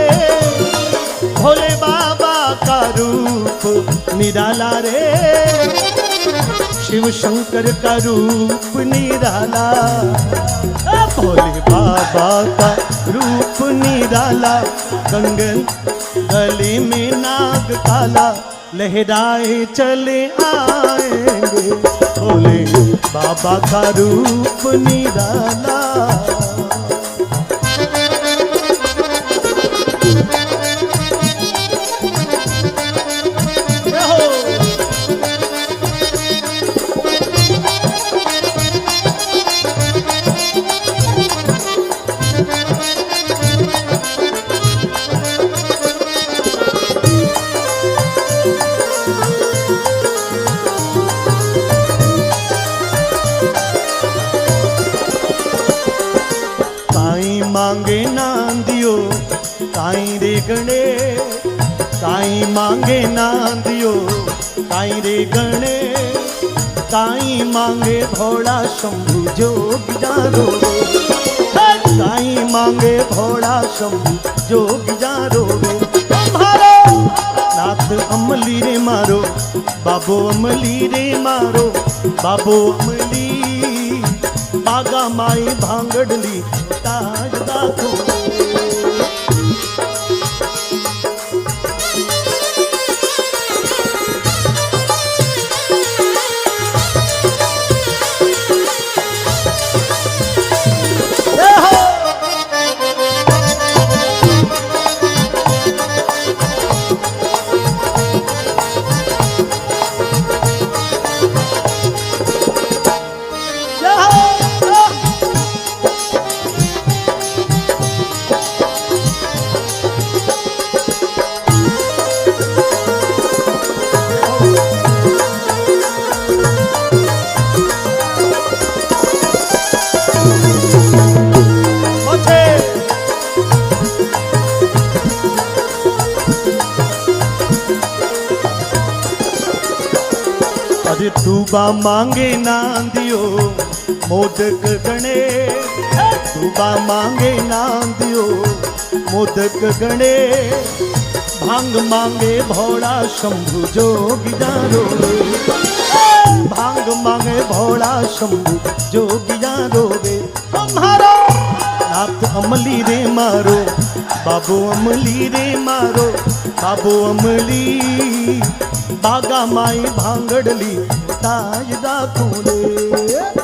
भोले बाबा का रूप निराला रे। शिव शंकर का रूप निराला, भोले बाबा का रूप निराला। कंगन गले में नाग काला, लहराए चले आएंगे। भोले बाबा का रूप निराला। मांगे नांदियो काई रे गणे, काई मांगे नांदियो काई रे गणे। काई मांगे भोला शंभु जोग जारो, काई मांगे भोला शंभु जोग जारो। मारो नाथ अमली रे मारो, बाबो अमली रे मारो, बाबो अमली। बागा माई भांगड़ली ताज दाखो। अरे तूबा मांगे नांदियो मोदक गणे, तूबा मांगे नांदियो मोदक गणे। भांग मांगे भोला शंभु जोगी जारो, भांग मांगे भोला शंभु जोगी जारो। मारो नाथ अमली रे मारो, बाबू अमली रे मारो, बाबू अमली। बागा माई भांगड़ली ताज दाखो रे।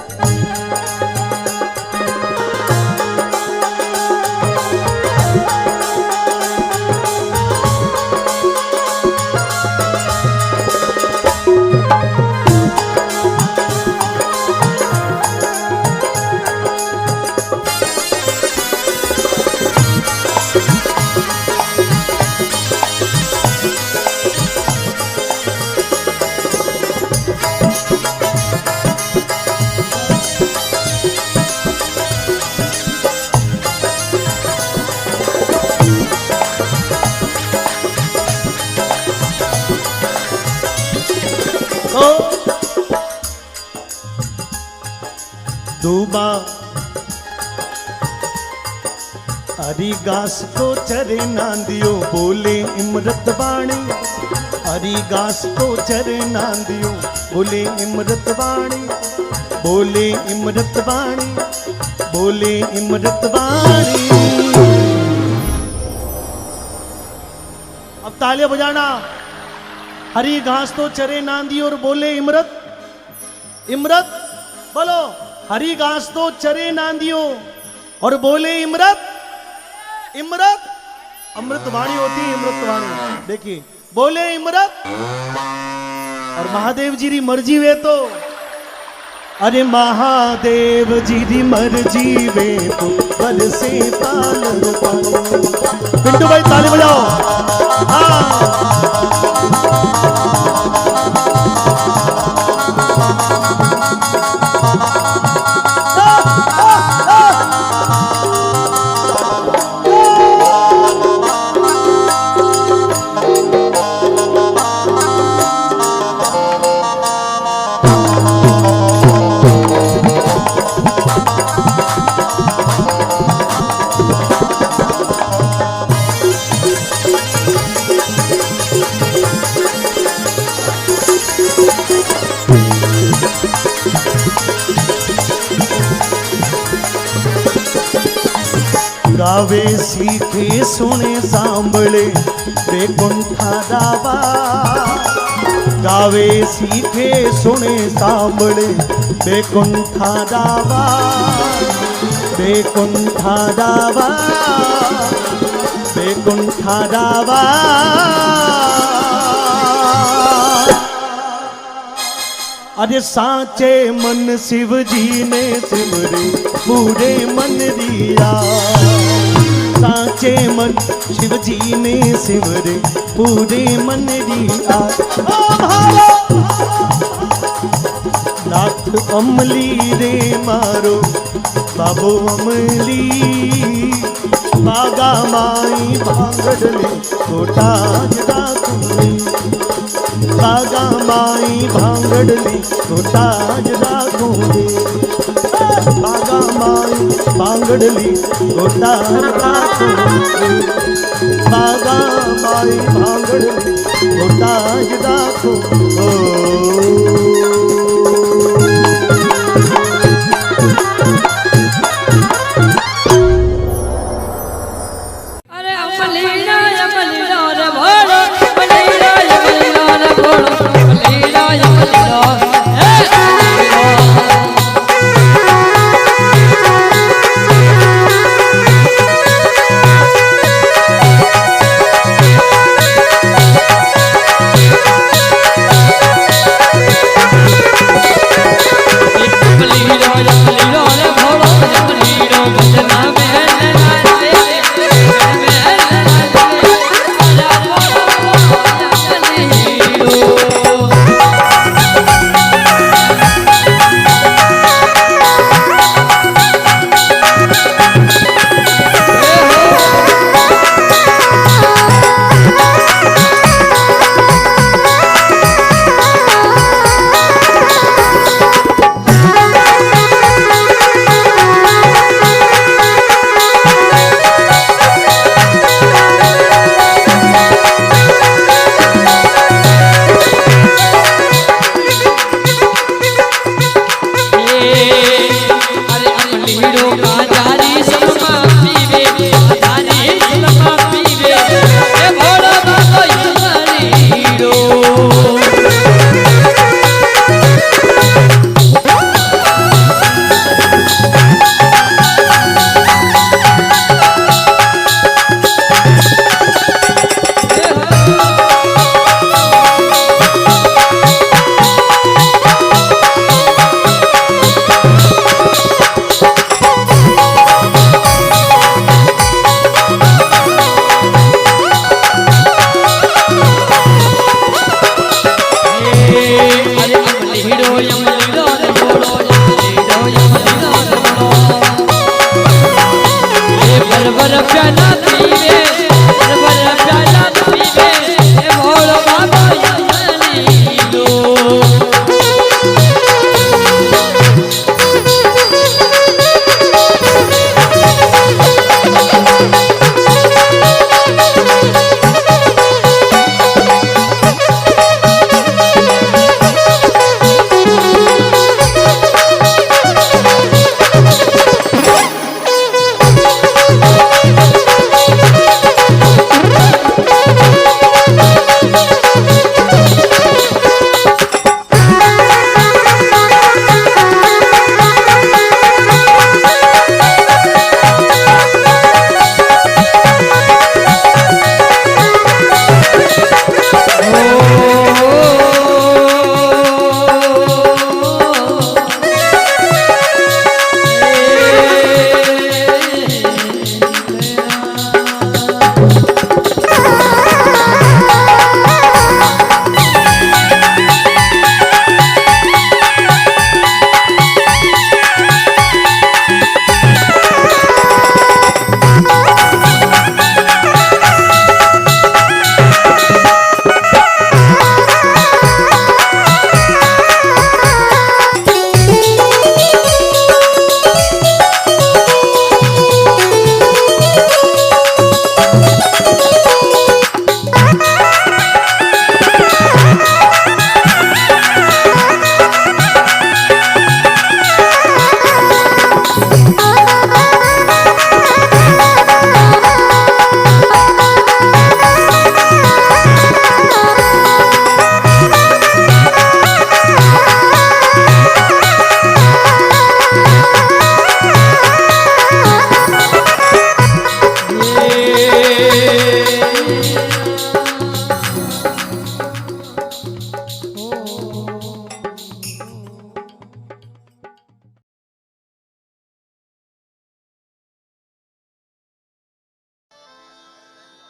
दूबा हरी घास को चरे नांदियो बोले इमरत वाणी, हरी घास को चरे नांदियो बोले इमरत वाणी, बोले इमरत वाणी, बोले इमरत वाणी। अब तालियां बजाना। हरी घास तो चरे नांदियो और बोले इमरत, इमरत बोलो। हरी घास तो चरे नांदियो और बोले इमरत, इमरत अमृतवाणी होती है, अमृतवाणी। देखिए बोले इमरत और महादेव जी री मर्जी वे तो, अरे महादेव जी री मर्जी वे तो बरसे पालर पानी। पिंटू भाई ताली बजाओ। हाँ गावे सीखे सुने सांभळे बेकुंठा दावा, गावे सीखे सुने सांभळे बेकुंठा दावा, बेकुंठा दावा, बेकुंठा दावा। अरे साचे मन शिव जी ने सिमरे पूरे मन दिया, साचे मन शिव जी ने सिमरे पूरे मन दिया। नाथ अमली रे मारो बाबू अमली, बागा माई भांगड़ले छोटा राखूंगी, बागा माई भांगड़ली छोटा राखूंगी, बागा माई भांगड़ली छोटा राखूंगी, बागा माई भांगड़ली छोटा राखूंगी।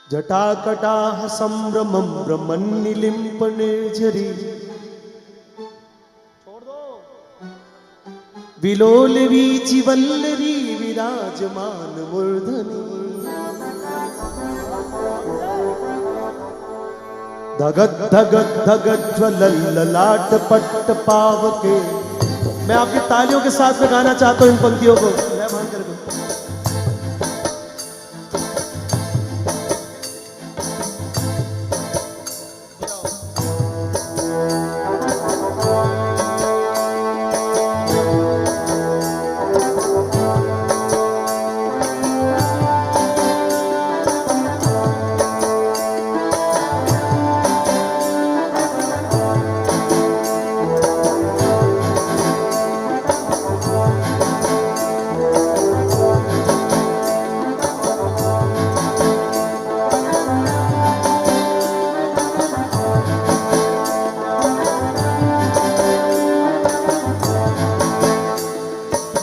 जटाकटाह संभ्रमं ब्रह्मन्निलिम्पनिर्झरी विलोल वीचि वल्लरी विराजमान मूर्धनि धगत धगत धगत ज्वलल ललाट पट्ट पावके। मैं आपकी तालियों के साथ में गाना चाहता हूं इन पंक्तियों को।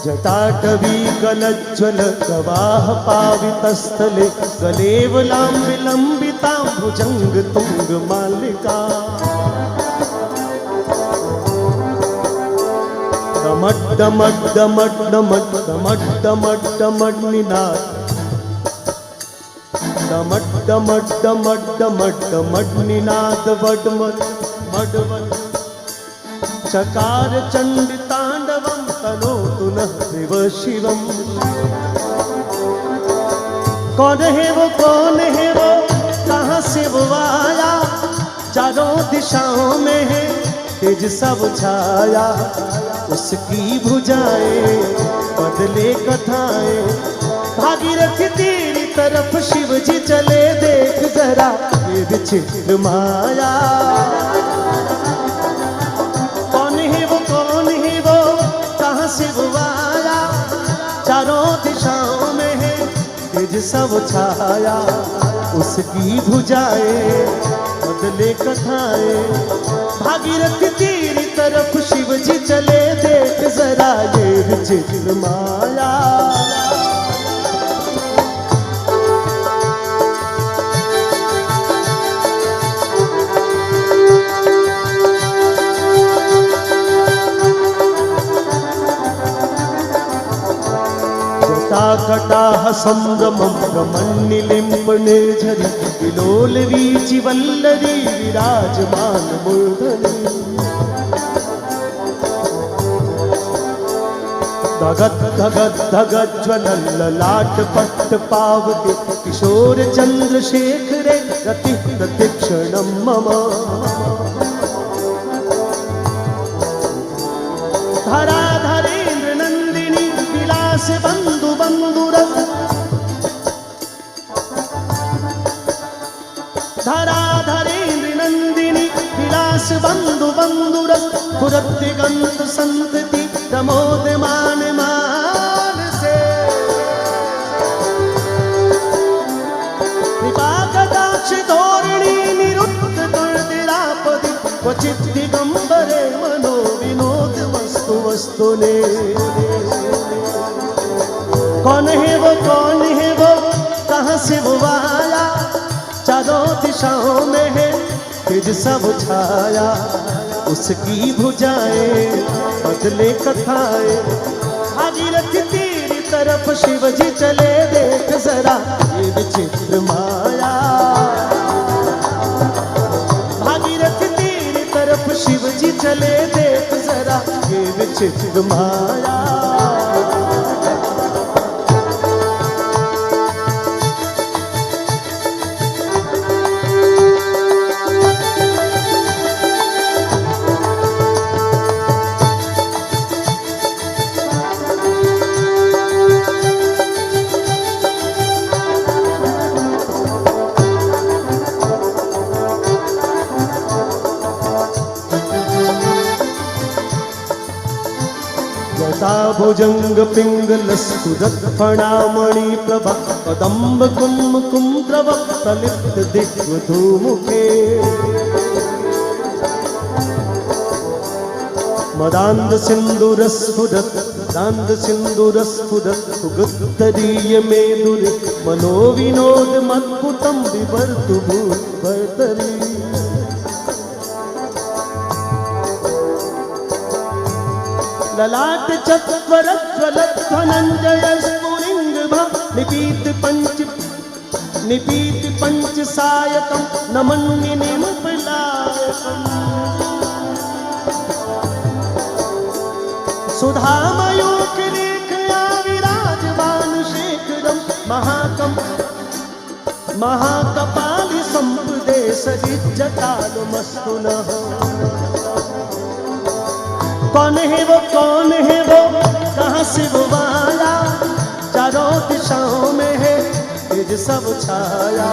जटाटवी कलज्ज्वल प्रवाह पावितस्थले गलेवलां विलम्बितां भुजंग तुंग मालिका डमड डमड डमड डमड डमड डमड डमड निनाद डमड डमड डमड डमड डमड निनाद वडमड मडवड चकार चंड तांडवं तनोतु नः शिव शिवम्। कौन है वो कहाँ से वो आया, चारों दिशाओं में है तेज सब छाया। उसकी भुजाएं बदले कथाएं, भागीरथी तेरी तरफ शिव जी चले, देख जरा ये विचित्र माया। से वो आया, चारों दिशाओं में है तेज सब छाया। उसकी भुजाएं बदले कथाएं, भागीरथी तेरी तरफ शिव जी चले, देख जरा ये विचित्र माया। जटाकटाह संभ्रमं ब्रह्मन्निलिम्पनिर्झरी विलोल वीचि वल्लरी विराजमान मूर्धनि। धगत धगत धगत ज्वलल ललाट पट्ट पावके, किशोर चंद्रशेखरे रति प्रतिक्षणं मम। धराधरेन्द्र नंदिनी विलास बंधु बंधुरस, धराधरेन्द्र नंदिनी विलास बंधु बंधुरस, पुरत्तिगंत संतति प्रमोदमान मानसे। कृपा कटाक्ष धोरणी निरुद्ध दुर्दिरापदि, क्वचित् दिगंबरे मनो विनोद वस्तु वस्तुने। कौन है वो कहाँ से वो आया, चारों दिशाओं में है तेज सब छाया। उसकी भुजाएं बदले कथाएं, भागीरथी तेरी तरफ शिव जी चले, देख जरा ये विचित्र माया। भागीरथी तेरी तरफ शिव जी चले, देख जरा ये विचित्र माया। भुजंग पिंगल स्फुरत फणामणि प्रभा, कदम्ब कुंकुम द्रव तलिप्त दिग्वधूमुखे। मदान्ध सिंदूर स्फुरत दांद सिंधुरस्फुदत्तरीय मेदुर मनोविनोद मत्कुटम विवर्तु भूतरी ललाट चत्वरज्वलध्वनञ्जय स्फुलिङ्गभा निपीत पंच सायकं नमन्निनिमुपलायकम् सुधामयूखलेखया विराजमान शेखरं महाकपालि संप्रदेशजिज्जतालमस्तु नः कौन है वो कहाँ से वो आया चारों दिशाओं में है तेज सब छाया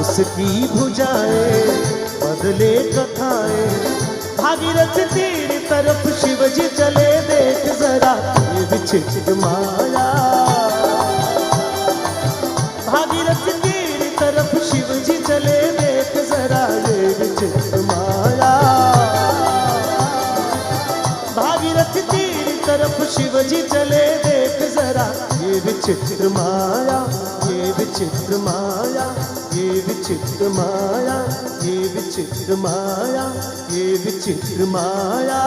उसकी भुजाएं बदले कथाएं भागीरथ तेरी तरफ शिव जी चले देख जरा ये विचित्र माया भागीरथ तेरी तरफ शिव जी चले देख जरा ये विचित्र माया भागीरथ तेरी तरफ शिव जी चले देख जरा ये विचित्र माया ये विचित्र माया ये विचित्र माया ये विचित्र माया ये विचित्र माया